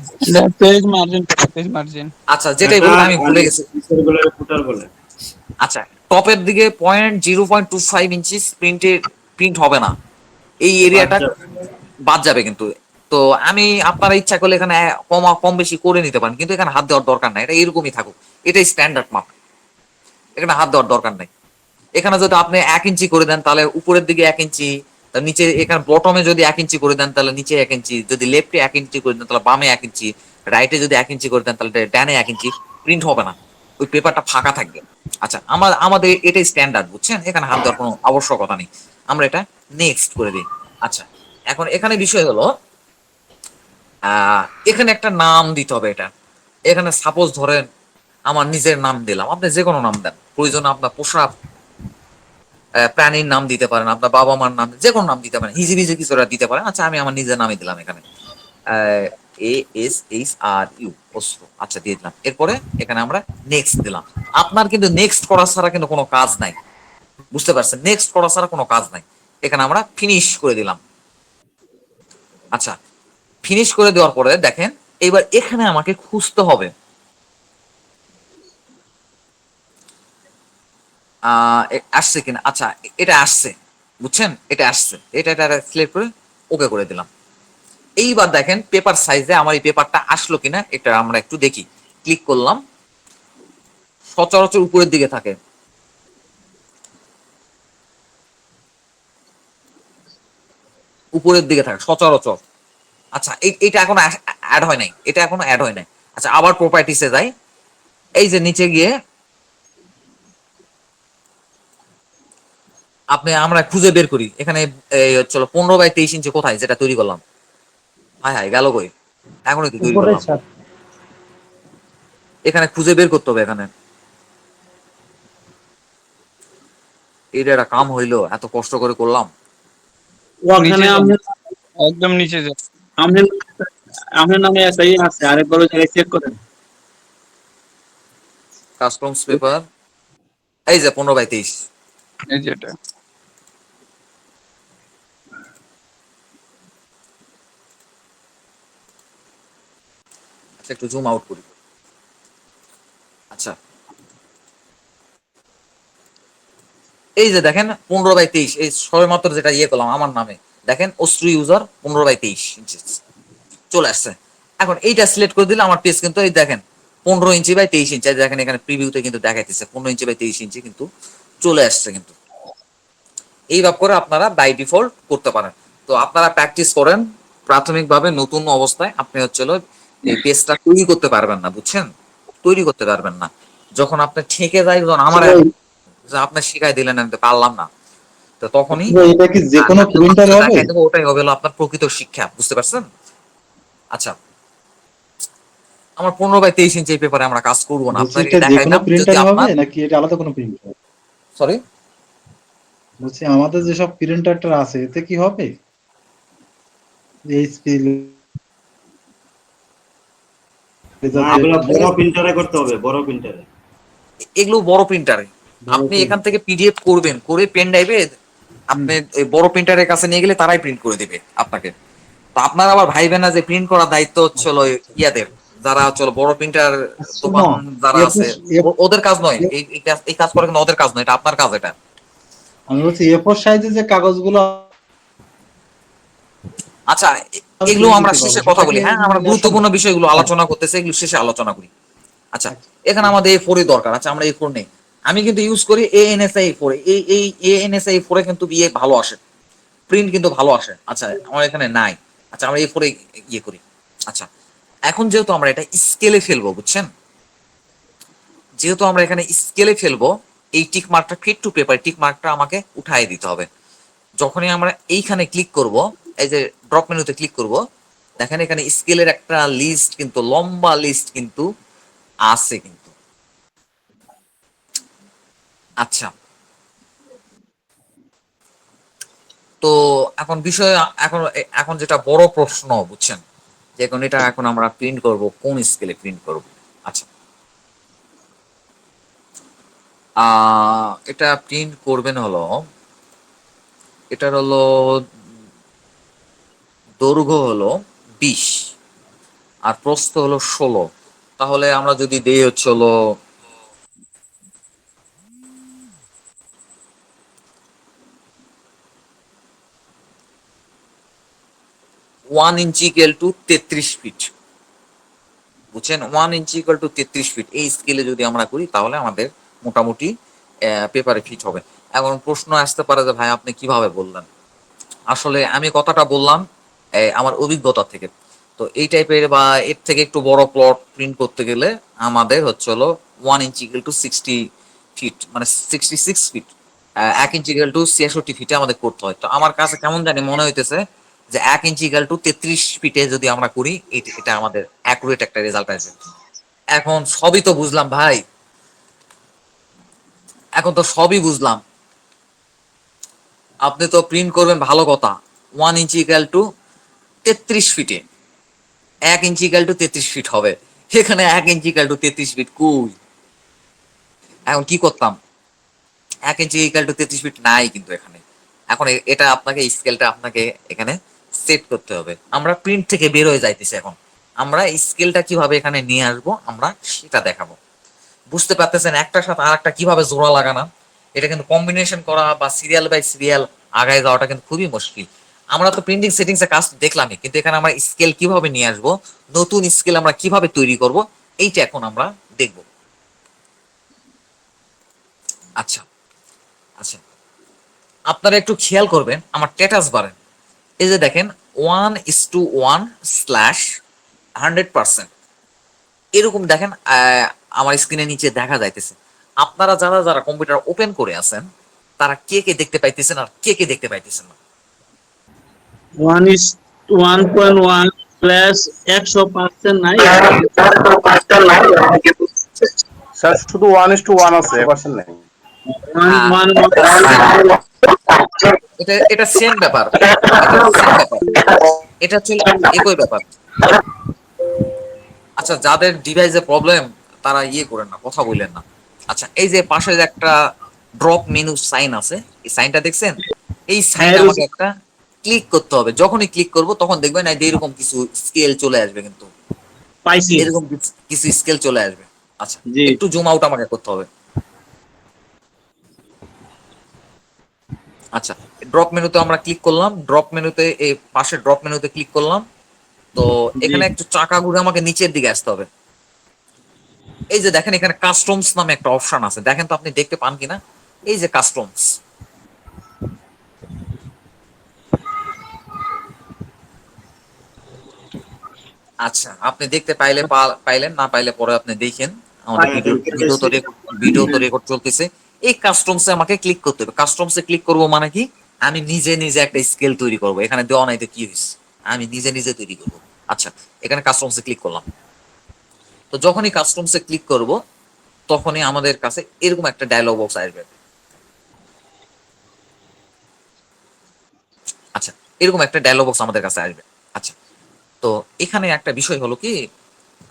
Page margin, page margin. আচ্ছা, যেটাই বলুন আমি ভুলে গেছি। বলে ফুটার বলে। আচ্ছা, টপের দিকে 0.25 ইঞ্চি প্রিন্ট হবে না, এই এরিয়াটা বাদ যাবে কিন্তু। তো আমি আপনারা ইচ্ছা করলে এখানে কম বেশি করে নিতে পারেন, কিন্তু এখানে হাত দেওয়ার দরকার নাই, এটা এরকমই থাকুক, এটাই স্ট্যান্ডার্ড মাপ, এখানে হাত দেওয়ার দরকার নাই। এখানে যদি আপনি 1 ইঞ্চি করে দেন তাহলে উপরের দিকে 1 ইঞ্চি, তার নিচে এখানে বটমে যদি 1 ইঞ্চি করে দেন তাহলে নিচে 1 ইঞ্চি, যদি লেফটে 1 ইঞ্চি করে দেন তাহলে বামে 1 ইঞ্চি, রাইটে যদি 1 ইঞ্চি করে দেন তাহলে ডানে 1 ইঞ্চি, প্রিন্ট হবে না, ওই পেপারটা ফাঁকা থাকবে। আচ্ছা, আমাদের এটাই স্ট্যান্ডার্ড, বুঝছেন? এখানে হাত দেওয়ার কোনো আবশ্যকতা নেই, আমরা এটা নেক্সট করে দিই। আচ্ছা, এখন এখানে বিষয় হলো এখানে একটা নাম দিতে হবে। এটা এখানে সাপোজ ধরেন আমার নিজের নাম দিলাম, আপনি যে কোনো নাম দেন, প্রয়োজন আপনার পোষা প্রাণীর নাম দিতে পারেন, আপনার বাবা মার নাম, যে কোনো নাম দিতে পারেন, হিজি বিজি কিছু দিতে পারেন। আচ্ছা, আমি আমার নিজের নামই দিলাম এখানে। ASHRU, অস্ত্র। আচ্ছা, দিয়ে দিলাম। এরপরে এখানে আমরা নেক্সট দিলাম। আপনার কিন্তু নেক্সট করা ছাড়া কিন্তু কোনো কাজ নাই, বুঝতে পারছেন? নেক্সট করা ছাড়া কোনো কাজ নাই। এখানে আমরা ফিনিশ করে দিলাম। আচ্ছা, ফিনিশ করে দেওয়ার পরে দেখেন এবার এখানে আমাকে খুঁজতে হবে আসছে কিনা। আচ্ছা, এটা আসছে, বুঝছেন? এটা আসছে, এটা সিলেক্ট করে ওকে করে দিলাম। এইবার দেখেন পেপার সাইজে আমার এই পেপারটা আসলো কিনা এটা আমরা একটু দেখি। ক্লিক করলাম, সচরাচর উপরের দিকে থাকে। উপরের দিকে থাকে সচরাচর। আচ্ছা, এটা এখনো অ্যাড হয় নাই, এটা এখনো অ্যাড হয় নাই। আচ্ছা, আবার প্রপার্টিসে যাই। এই যে নিচে গিয়ে আমরা খুঁজে বের করি এখানে। এই চলো 15/23 ইঞ্চি কোথায় যেটা তৈরি করলাম? হায় হায়, গেল কই? এখনই তো তৈরি উপরে করলাম। স্যার। এখানে খুঁজে বের করতে হবে। এখানে এটা একটা কাম হইলো, এত কষ্ট করে করলাম। নিচে ওখানে যান, আপনার একদম নিচে যান। আপনার আপনার নামে এসআই আছে, আরেকবার ওই জায়গায় চেক করেন। কাস্টমস পেপার, এই যে 15/23। এই যে এটা। আচ্ছা, একটু জুম আউট করি। আচ্ছা, এই যে দেখেন 15/23, এই সবেমাত্র যেটা ইয়ে করলাম আমার নামে, দেখেন অস্ত্র ইউজার 15/23 ইঞ্চি চলে আসছে। এখন এইটা সিলেক্ট করে দিলে আমার পেজ কিন্তু এই দেখেন 15 ইঞ্চি/23 ইঞ্চি। দেখেন এখানে প্রিভিউতে কিন্তু দেখাইতেছে 15 ইঞ্চি/23 ইঞ্চি কিন্তু চলে আসছে কিন্তু। এইভাবে করে আপনারা বাই ডিফল্ট করতে পারেন। তো আপনারা প্র্যাকটিস করেন। প্রাথমিকভাবে নতুন অবস্থায় আপনি এই পেজটা তৈরি করতে পারবেন না, বুঝছেন? তৈরি করতে পারবেন না। যখন আপনি ঠেকে যায়, যখন আমার ভাই, যে আপনি শিখাই দিলেন আমি তো পারলাম না, তো তখনই ভাই, এটা কি যে কোনো আমি যখন প্রিন্টার আপনাকে হবে? দেখাই দেবো, ওটাই হবে হলো আপনার প্রকৃত শিক্ষা, বুঝতে পারছেন? আচ্ছা, আমার 15/23 ইঞ্চি এই পেপারে আমরা কাজ করবো না, বলছি আপনাকে এটা যে কোনো দেখাইলাম যদি প্রিন্টার হবে আপনার। নাকি এটা আলাদা কোনো প্রিন্টার? সরি, বলছি আমাদের যেসব প্রিন্টারটা আছে এতে কি হবে? এইচপি, না, লেজার জেট, এগুলো বড় প্রিন্টারে করতে হবে, বড় প্রিন্টারে। এগুলো বড় প্রিন্টারে। বড় আপনি এখান প্রিন্টার। থেকে পিডিএফ করবেন, করে পেন ড্রাইভে আপনি এই বড় প্রিন্টারের কাছে নিয়ে গেলে তারাই প্রিন্ট করে দিবে আপনাকে। তো আপনারা আবার ভাইবেন না যে প্রিন্ট করার দায়িত্ব হচ্ছে হলো আচ্ছা, আচ্ছা। ইয়াদের, যারা হচ্ছে হলো বড় প্রিন্টার শোনো, দোকান যারা আছে, এ4 ওদের কাজ নয়। এই কাজ করে কিন্তু ওদের কাজ নয়, এটা আপনার কাজ। এটা আমি বলছি A4 সাইজে যে কাগজগুলো আচ্ছা, এগুলো প্রিন্ট আমরা দিতে পারবো শেষে কথা বলি। সেটাকে হ্যাঁ, আমরা নেওয়া গুরুত্বপূর্ণ সম্ভব? বিষয়গুলো হ্যাঁ, আলোচনা করতেছি, এগুলো শেষে আলোচনা করি। আচ্ছা, আচ্ছা, এখানে ঠিক আমাদের A4 দরকার। আচ্ছা, আমরা A4 নেই। আমি কিন্তু ইউজ করি ANSI 4। এই ANSI 4 কিন্তু বিয়ে ভালো আসে, প্রিন্ট কিন্তু ভালো আসে। আচ্ছা, আমার এখানে নাই। আচ্ছা, আমরা A4 ইয়ে করি। আচ্ছা, এখন যেহেতু আমরা এটা স্কেলে ফেলবো, বুঝছেন? যেহেতু আমরা এখানে স্কেলে ফেলবো, এই টিক মার্কটা ফিট টু পেপার টিক মার্কটা আমাকে উঠাই দিতে হবে। যখনই আমরা এইখানে ক্লিক করব, এই যে ড্রপ মেনুতে ক্লিক করব, দেখেন এখানে স্কেলের একটা লিস্ট, কিন্তু লম্বা লিস্ট কিন্তু আছে কিন্তু। আচ্ছা, তো এখন বিষয়, এখন এখন যেটা বড় প্রশ্ন, বুঝছেন, যে এখন এটা এখন আমরা প্রিন্ট করব, কোন স্কেলে প্রিন্ট করব? আচ্ছা, এটা প্রিন্ট করবেন হলো, এটার হলো দৈর্ঘ্য হলো 20 আর প্রস্থ হলো 16। তাহলে আমরা যদি দেই হচ্ছে হলো 1 ইঞ্চি ইকুয়াল টু 33 ফিট, বুঝছেন? 1 ইঞ্চি ইকুয়াল টু 33 ফিট এই স্কেলে যদি আমরা করি তাহলে আমাদের মোটামুটি পেপারে ফিট হবে। এখন প্রশ্ন আসতে পারে যে ভাই আপনি কিভাবে বললেন? আসলে আমি কথাটা বললাম আমার অভিজ্ঞতা থেকে। তো এই টাইপের বা এর থেকে একটু বড় প্লট প্রিন্ট করতে গেলে আমাদের হচ্ছে হলো 1 ইঞ্চি ইকুয়াল টু 60 ফিট, মানে 66 ফিট। 1 ইঞ্চি ইকুয়াল টু 66 ফিটে আমাদের করতে হয়। তো আমার কাছে কেমন জানি মনে হইতেছে যে 1 ইঞ্চি ইকুয়াল টু 33 ফিটে যদি আমরা করি এটা আমাদের অ্যাকুরেট একটা রেজাল্ট আসবে। এখন সবই তো বুঝলাম ভাই, এখন তো সবই বুঝলাম। আপনি তো প্রিন্ট করবেন, ভালো কথা, 1 ইঞ্চি ইকুয়াল টু 33 ফিটে। 1 ইঞ্চি ইকাল টু 33 ফিট হবে। এখানে 1 ইঞ্চি ইকাল টু 33 ফিট কই? এখন কি করতাম? 1 ইঞ্চি ইকাল টু 33 ফিট নাই কিন্তু এখানে। এখন এটা আপনাকে স্কেলটা আপনাকে এখানে সেট করতে হবে। আমরা প্রিন্ট থেকে বের হয়ে যাইতেছি এখন। আমরা স্কেলটা কিভাবে এখানে নিয়ে আসবো আমরা সেটা দেখাবো। বুঝতে পারতেছেন একটার সাথে আরেকটা কিভাবে জোড়া লাগানো? এটা কিন্তু কম্বিনেশন করা বা সিরিয়াল বাই সিরিয়াল আগায় যাওয়াটা কিন্তু খুবই মুশকিল। আমরা তো প্রিন্টিং সেটিংস এর কাজ দেখলামই, কিন্তু এখানে আমরা স্কেল কিভাবে নিয়ে আসবো, নতুন স্কেল আমরা কিভাবে তৈরি করব, এইটা এখন আমরা দেখব। আচ্ছা আচ্ছা, আপনারা একটু খেয়াল করবেন আমার স্ট্যাটাস বারে, এই যে দেখেন 1:1/100%, এরকম দেখেন আমার স্ক্রিনের নিচে দেখা যাইতেছে। আপনারা যারা যারা কম্পিউটার ওপেন করে আছেন তারা কে কে দেখতে পাইতেছেন আর কে কে দেখতে পাইতেছেন না? 1:1 প্লাস 100% নাই। স্যার শুধু 1:1 আছে, পার্সেন্ট নাই। 1:1 এটা এটা সেম ব্যাপার, এটা সেম ব্যাপার, এটা হচ্ছে একই ব্যাপার। আচ্ছা, যাদের ডিভাইসে প্রবলেম তারা ইয়ে করেন না, কথা বললেন না। আচ্ছা, এই যে পাশে যে একটা ড্রপ মেনু সাইন আছে, এই সাইনটা দেখছেন? এই সাইনটা আমাকে একটা ক্লিক করতে হবে। যখনই ক্লিক করব তখন দেখবেন এই যে এরকম কিছু স্কেল চলে আসবে, কিন্তু পাইছি। এরকম কিছু স্কেল চলে আসবে। আচ্ছা, জি। একটু জুম আউট আমাকে করতে হবে। আচ্ছা, ড্রপ মেনুতে আমরা ক্লিক করলাম, ড্রপ মেনুতে এই পাশে ড্রপ মেনুতে ক্লিক করলাম। তো এখানে একটু চাকা ঘুরে আমাকে নিচের দিকে আসতে হবে। এই যে দেখেন এখানে কাস্টমস নামে একটা অপশন আছে, দেখেন তো আপনি দেখতে পান কিনা? এই যে কাস্টমস, আচ্ছা আপনি দেখতে পাইলে পাইলেন, না পাইলে পরে আপনি দেখেন। আমাদের ভিডিও তো রেকর্ড চলতেছে। এই কাস্টমসে আমাকে ক্লিক করতে হবে। কাস্টমসে ক্লিক করব মানে কি, আমি নিজে নিজে একটা স্কেল তৈরি করব। এখানে দেওয়া নাই তো কি হয়েছে, আমি নিজে নিজে তৈরি করব। আচ্ছা, এখানে কাস্টমসে ক্লিক করলাম। তো যখনই কাস্টমসে ক্লিক করব তখনই আমাদের কাছে এরকম একটা ডায়লগ বক্স আসবে। আচ্ছা, এরকম একটা ডায়লগ বক্স আমাদের কাছে আসবে। আচ্ছা, তো এখানে একটা বিষয় হলো কি,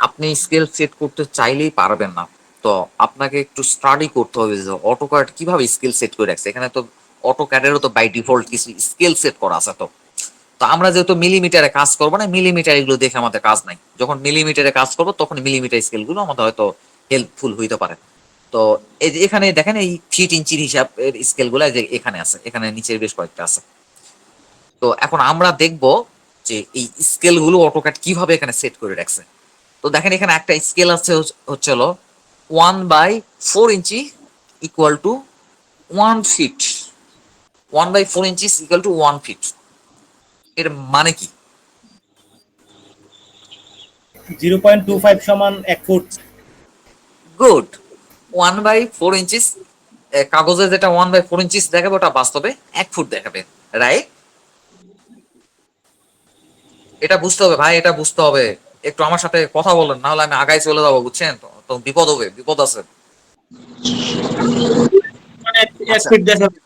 আপনি স্কেল সেট করতে চাইলেই পারবেন না। তো আপনাকে একটু স্টাডি করতে হবে যে অটোক্যাড কিভাবে স্কেল সেট করে রাখছে। এখানে তো অটোক্যাডেরও তো বাই ডিফল্ট কিছু স্কেল সেট করা আছে। তো তো আমরা যেহেতু মিলিমিটারে কাজ করবো না, মিলিমিটার এগুলো দেখে আমাদের কাজ নাই। যখন মিলিমিটারে কাজ করবো তখন মিলিমিটার স্কেল গুলো আমাদের হয়তো হেল্পফুল হইতে পারে। তো এই যে এখানে দেখেন এই ফিট ইঞ্চির হিসাবের স্কেল গুলো যে এখানে আছে, এখানে নিচের বেশ কয়েকটা আছে। তো এখন আমরা দেখব যে এই স্কেল গুলো অটোক্যাড কিভাবে এখানে সেট করে রাখছে। তো দেখেন এখানে একটা স্কেল আছে হচ্ছে হলো 1/4 inch equal to 1 feet. 1/4 inch equal to 1 feet, এর মানে কি? 0.25 সমান 1 ফুট। গুড। 1/4 ইঞ্চিস, কাগজে যেটা 1/4 ইঞ্চিস দেখাবে ওটা বাস্তবে 1 ফুট দেখাবে, রাইট? এটা বুঝতে হবে ভাই, এটা বুঝতে হবে। একটু আমার সাথে কথা বলেন, না হলে আমি আগায় চলে যাবো, বুঝছেন? তো তো বিপদ হবে, বিপদ আছে। মানে 1 আচ্ছা ফিট দেখাবে।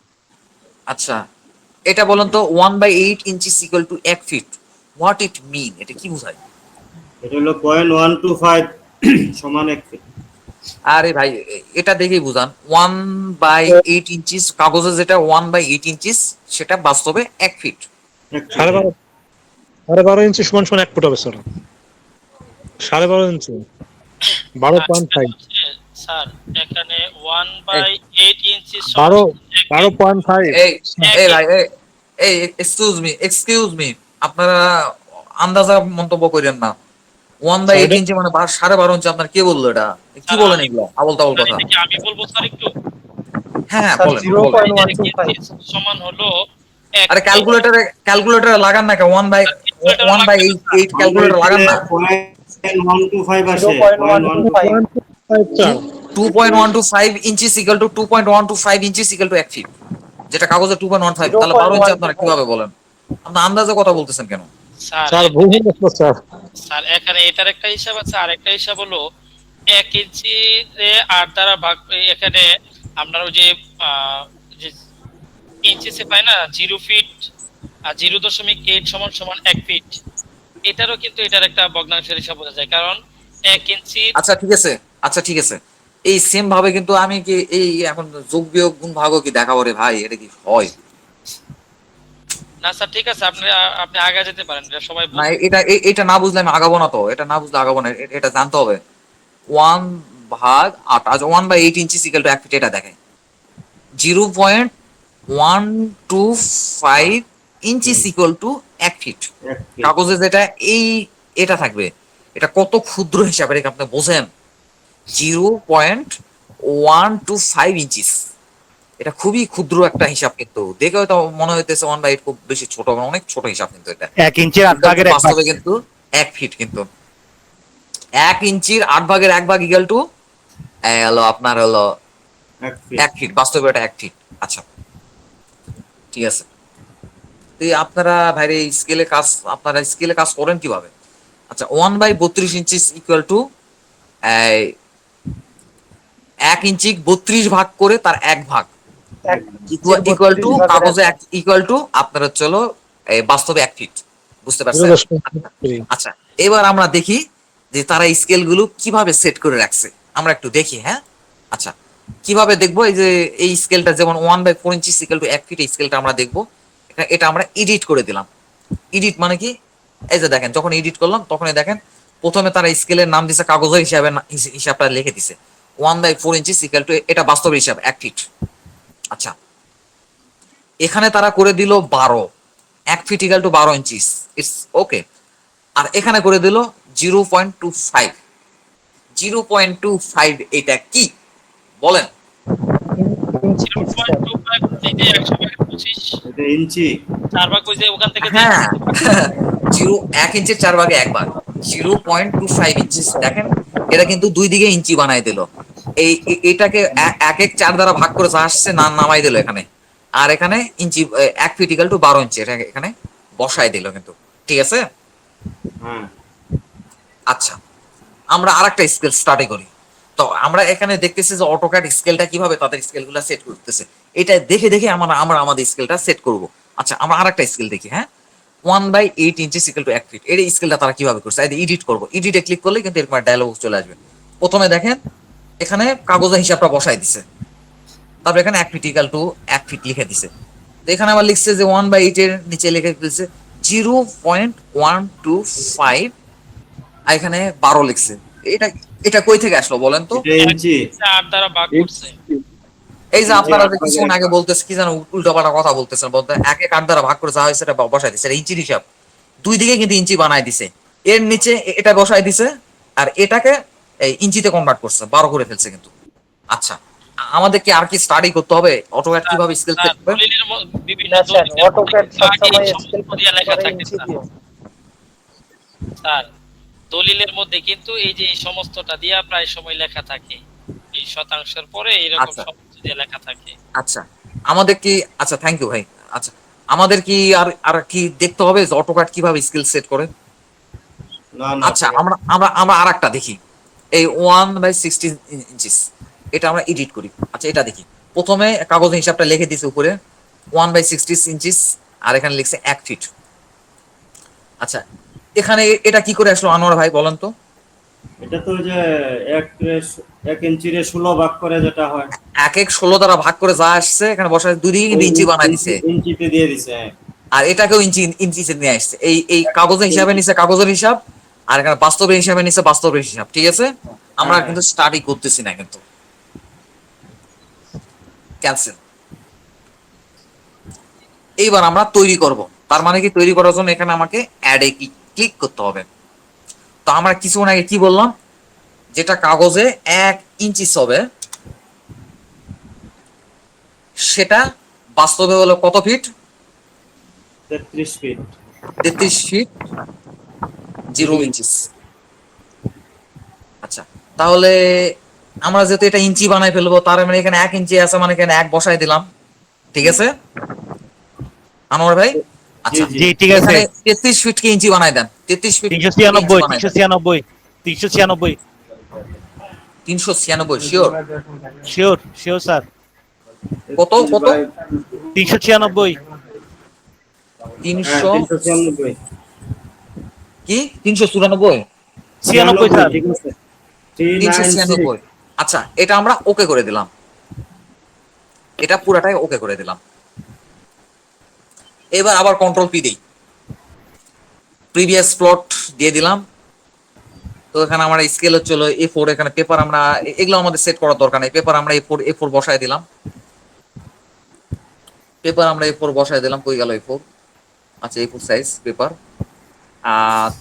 আচ্ছা, এটা বলেন তো 1/8 inches equal to 1 feet, what it mean? এটা কি বোঝায়? এটা হলো 0.125 সমান 1 ফিট। আরে ভাই, এটা দেখেই বুঝান। 1/8 ইঞ্চিস কাগজে যেটা 1/8 ইঞ্চিস, সেটা বাস্তবে 1 ফিট। 12.5 12.5 ইঞ্চি সমান সমান 1 ফুট হবে স্যার। 12.5 ইঞ্চি 12.5 স্যার এখানে 1/8 ইঞ্চি 12.5 এই এই ভাই, এই এক্সকিউজ মি, আপনারা আন্দাজা মন্তব্য করেন না। 1/8 ইঞ্চি মানে 12.5 ইঞ্চি, আপনার কে বললো এটা? কি বলেন এগুলো আবল তাবল কথা? আমি বলবো স্যার একটু। হ্যাঁ হ্যাঁ, স্যার বলেন জিরো বলেন। পয়েন্ট ওয়ান টু ফাইভ সমান হলো আরে ক্যালকুলেটরে লাগান না, 1/8 ক্যালকুলেটর লাগান না। 0.125 আসে। 0.125 sir 2.125 equal to 2.125 equal to 1 feet, যেটা কাগজে 2.15। তাহলে 12 ইঞ্চি আপনারা কিভাবে বলেন? আপনার আন্দাজে কথা বলতেছেন কেন? স্যার ভুল হলো স্যার। স্যার এখানে এটার একটা হিসাব আছে, আর একটা হিসাব হলো 1 ইঞ্চি 8 দ্বারা ভাগ। এখানে আমরা ওই যে যে ইঞ্চি সে পাই না 0 ফিট আর 0.8 সমান সমান 1 ফিট। এটারও কিন্তু এটার একটা ভগ্নাংশের হিসাব বোঝা যায়, কারণ 1 ইঞ্চি আচ্ছা ঠিক আছে, আচ্ছা ঠিক আছে, এই সেম ভাবে কিন্তু আমি কি এই এখন যোগ বিয়োগ গুণ ভাগও কি দেখাবো রে ভাই, এটা কি হয়? না স্যার ঠিক আছে, আপনি আপনি আগে যেতে পারেন, এটা সবাই না বুঝবে। এটা না বুঝলে আমি আগাবো না, তো এটা না বুঝলে আগাবো না, এটা জানতে হবে। 1/8, আচ্ছা 1/8 ইঞ্চি ইকুয়াল টু 1 ফিট, এটা দেখেন 0.125 ইঞ্চি ইকুয়াল টু 1 ফিট। কাগজে যেটা এই এটা থাকবে, এটা কত ক্ষুদ্র হিসাব, এটা কি আপনি বোঝেন? 0.125 ইঞ্চিস, এটা খুবই ক্ষুদ্র একটা হিসাব, কিন্তু দেখে হয়তো মনে হইতেছে 1/8 খুব বেশি ছোট, অনেক ছোট হিসাব কিন্তু এটা। 1 ইঞ্চির 8 ভাগের 1 ভাগ। বাস্তবে কিন্তু 1 ফিট, কিন্তু 1 ইঞ্চির 8 ভাগের 1 ভাগ ইকুয়াল টু হলো আপনার হলো 1 ফিট, বাস্তবে এটা 1 ফিট। আচ্ছা ঠিক আছে, তো এই আপনারা ভাইরে আপনারা স্কেলে কাজ করেন কিভাবে? আচ্ছা 1/32 ইঞ্চি ইকুয়াল টু 1 ইঞ্চি 32 ভাগ করে তার 1 ভাগ ইকুয়াল টু কাগজে ইকুয়াল টু আপনার হচ্ছে হলো বাস্তবে 1 ফিট। বুঝতে পারছেন? আচ্ছা এবার আমরা দেখি যে তারা স্কেল গুলো কিভাবে সেট করে রাখছে, আমরা একটু দেখি। হ্যাঁ আচ্ছা কিভাবে দেখবো? এই যে এই স্কেলটা যেমন 1/4 ইঞ্চি ইকুয়াল টু 1 ফিট, এই স্কেলটা আমরা দেখবো। এটা আমরা এডিট করে দিলাম। এডিট মানে কি? এই যে দেখেন, যখন এডিট করলাম তখনই দেখেন প্রথমে তারা স্কেলের নাম দিছে, কাগজের হিসাবে হিসাবটা লিখে দিছে 1/4 ইঞ্চি ইকুয়াল টু, এটা বাস্তব হিসাব 1 ফিট। আচ্ছা এখানে তারা করে দিল 12, 1 feet equal to 12 inch, it's okay. আর এখানে করে দিল 0.25, 0.25 এটা কি বলেন? 0.25 এই যে 100/25 এটা ইঞ্চি। 4 ভাগ ওই যে ওখান থেকে হ্যাঁ 1 ইঞ্চির 4 ভাগে 1 ভাগ, 0.25 ইঞ্চি। দেখেন এটা কিন্তু দুই দিকে ইঞ্চি বানাই দিল। এটাকে 1/4 দ্বারা ভাগ করে যা আসছে না নামাই দিল এখানে, আর এখানে ইঞ্চি 1 ফিট ইকুয়াল টু 12 ইঞ্চি, এটা এখানে বসাই দিল কিন্তু। ঠিক আছে? হ্যাঁ আচ্ছা আমরা আরেকটা স্কেল স্টাডি করি। তো আমরা এখানে দেখতেছি যে অটোক্যাড স্কেলটা কিভাবে তাদের স্কেলগুলো সেট করতেছে, এটা দেখে দেখে আমরা আমাদের স্কেলটা সেট করব। আচ্ছা আমরা আরেকটা স্কেল দেখি। হ্যাঁ 1/8 ইঞ্চি ইকুয়াল টু 1 ফিট, এই স্কেলটা তারা কিভাবে করছে, এডিট করব। এডিটে ক্লিক করলে কিন্তু এরকম ডায়লগ চলে আসবে। প্রথমে দেখেন এখানে কাগজের হিসাবটা বসাই দিছে, তারপর এখানে 1 ফিট ইকুয়াল টু 1 ফিট লিখে দিছে। তো এখানে আবার লিখছে যে 1/8 এর নিচে লিখে দিয়েছে 0.125, আর এখানে 12 লিখছে। এটা এটা কই থেকে আসলো বলেন তো? এটা ইঞ্চি। 8 দ্বারা ভাগ করছে। এই যে আপনারা যে কিছুক্ষণ আগে বলতেছে কি জানো, উল্টাপাল্টা কথা বলতেছেন, বলতে 1 দ্বারা ভাগ করে যা হয়েছে এটা বসাই দিছে, এটা ইঞ্চির হিসাব। দুই দিকে কিন্তু ইঞ্চি বানাই দিছে, এর নিচে এটা বসাই দিছে, আর এটাকে এই ইঞ্চিতে কনভার্ট করছে, 12 করে ফেলছে কিন্তু। আচ্ছা আমাদের কি আর কি স্টাডি করতে হবে অটোক্যাড কিভাবে স্কেল সেট করবে? দলিলের বিভিন্ন না স্যার, দলিলের মধ্যে অটোক্যাড কিন্তু আগে সবসময় এই স্কেল সমস্ত দিয়ে লেখা করে থাকে ইঞ্চি স্যার। দিয়ে। স্যার দলিলের মধ্যে কিন্তু এই যে এই সমস্তটা দিয়ে প্রায় সময় লেখা থাকে, এই শতাংশের পরে এরকম আচ্ছা। সমস্ত দিয়ে লেখা থাকে। আচ্ছা আমাদের কি, আচ্ছা থ্যাংক ইউ ভাই। আচ্ছা আমাদের কি আর আর কি দেখতে হবে যে অটোক্যাড কিভাবে স্কেল সেট করে? না না আচ্ছা আমরা আমরা আমরা আরেকটা দেখি, এই 1/60 ইঞ্চিস, এটা আমরা এডিট করি। আচ্ছা এটা দেখি, প্রথমে কাগজের হিসাবটা লিখে দিছে উপরে 1/60 ইঞ্চিস, আর এখানে লিখছে 1 ফিট। আচ্ছা এখানে এটা কি করে আসলো আনোয়ার ভাই বলেন তো? এটা তো ওই যে 1 ইঞ্চির 16 ভাগ করে যেটা হয়, 1/16 দ্বারা ভাগ করে যা আসছে এখানে বসায় দুই দিকে কিন্তু ইঞ্চি বানাই দিছে, ইঞ্চিতে দিয়ে দিছে। আর এটাকেও ইঞ্চিতে নিয়ে আসছে। এই কাগজের হিসাবে নিছে কাগজের হিসাব, আর এখানে বাস্তবের হিসাবে নিছে বাস্তবের হিসাব। ঠিক আছে? আমরা হ্যাঁ। কিন্তু স্টাডি করতেছি না কিন্তু, ক্যান্সেল। এইবার আমরা তৈরি করব, তার মানে কি তৈরি করার জন্য এখানে আমাকে অ্যাড এ ক্লিক করতে হবে। তো আমরা কিছুক্ষণ আগে কি বললাম, যেটা কাগজে 1 ইঞ্চি হবে সেটা বাস্তবে হলো কত ফিট? 33 ফিট। 33 fit 0 inches. আচ্ছা তাহলে আমরা যেহেতু এটা ইঞ্চি বানাই ফেলবো, তার মানে এখানে 1 ইঞ্চি আছে, মানে এখানে 1 বসাই দিলাম। ঠিক আছে আনোয়ার ভাই? আচ্ছা জি ঠিক আছে। এখানে 33 ফিট কে ইঞ্চি বানাই দেন, 33 feet 396 396 396 sure? Sure sure sir. কত কত? 396 300 396 কি 394? 96 স্যার। ঠিক আছে 396 396। আচ্ছা, এটা আমরা ওকে করে দিলাম, এটা পুরাটাই ওকে করে দিলাম। এবার আবার কন্ট্রোল পি দিই, প্রিভিয়াস প্লট দিয়ে দিলাম। তো এখানে আমার স্কেল হচ্ছিল A4, এখানে পেপার আমরা এগুলো আমাদের সেট করার দরকার নেই, পেপার আমরা A4 বসায় দিলাম, পেপার আমরা A4 বসায় দিলাম। কই গেল A4? আচ্ছা, A4 সাইজ পেপার।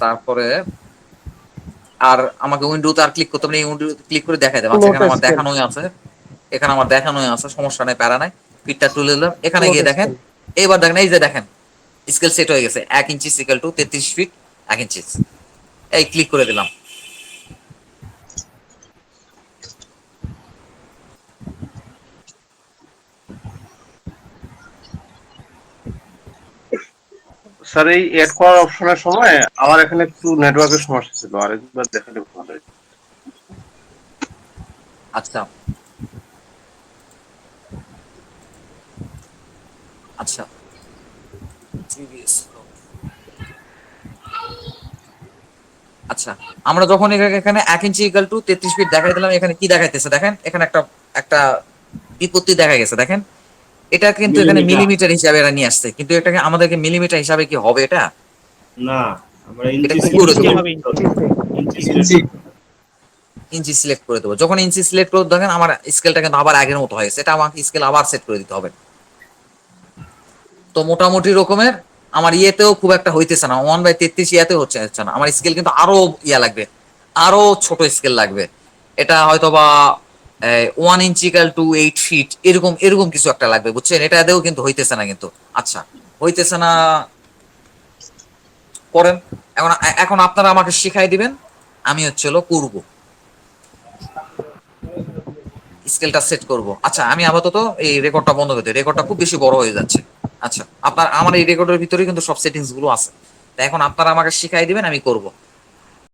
তারপরে আর আমাকে উইন্ডোতে আর ক্লিক করতে হবে না, এই উইন্ডোতে ক্লিক করে দেখাই দেবো। আচ্ছা, এখানে আমার দেখানোই আছে, এখানে আমার দেখানোই আছে, সমস্যা নাই, প্যারা নাই। ফিটটা তুলে দিলাম, এখানে গিয়ে দেখেন, এবার দেখেন, এই যে দেখেন স্কেল সেট হয়ে গেছে, 1 ইঞ্চি ইকুয়াল টু 33 ফিট 1 ইঞ্চি। এই ক্লিক করে দিলাম। স্যার এই এড করার অপশনের সময় আমার এখানে একটু নেটওয়ার্কের সমস্যা ছিল, আরেকবার দেখালে ভালো হয়। আচ্ছা আচ্ছা, আচ্ছা, আমরা যখন এখানে 1 ইঞ্চি ইকুয়াল টু 33 ফিট দেখাই দিলাম, এখানে কি দেখাইতেছে দেখেন, এখানে একটা একটা বিপত্তি দেখা গেছে দেখেন। এটা কিন্তু এখানে মিলিমিটার হিসাবে এরা নিয়ে আসছে, কিন্তু এটাকে আমাদেরকে মিলিমিটার হিসাবে কি হবে এটা? না, আমরা এটা ইঞ্চি কি করে দেবো? ইঞ্চি ইঞ্চি সিলেক্ট করে দেবো। যখন ইঞ্চি সিলেক্ট করে দেখেন আমার স্কেলটা কিন্তু আবার আগের মতো হয়েছে, এটা আমাকে স্কেল আবার সেট করে দিতে হবে। তো মোটামুটি রকমের আমার ইয়েতেও খুব একটা হইতেছে না, 1/33 ইয়াতে হচ্ছে না, আমার স্কেল কিন্তু আরো ইয়া লাগবে, আরো ছোট স্কেল লাগবে। এটা হয়তো বা 1 ইঞ্চি ইকুয়াল টু 8 ফিট এরকম এরকম কিছু একটা লাগবে, বুঝছেন? এটা এতেও কিন্তু হইতেছে না কিন্তু। আচ্ছা, হইতেছে না, করেন। এখন এখন আপনারা আমাকে শিখাই দিবেন, আমি করব, স্কেলটা সেট করব। আচ্ছা, আমি আপাতত এই রেকর্ডটা বন্ধ করে দিই, রেকর্ডটা খুব বেশি বড় হয়ে যাচ্ছে। আচ্ছা, আমার এই রেকর্ডের ভিতরে কিন্তু সব সেটিংস গুলো আছে। তাই এখন আপনারা আমাকে শিখাই দিবেন, আমি করব।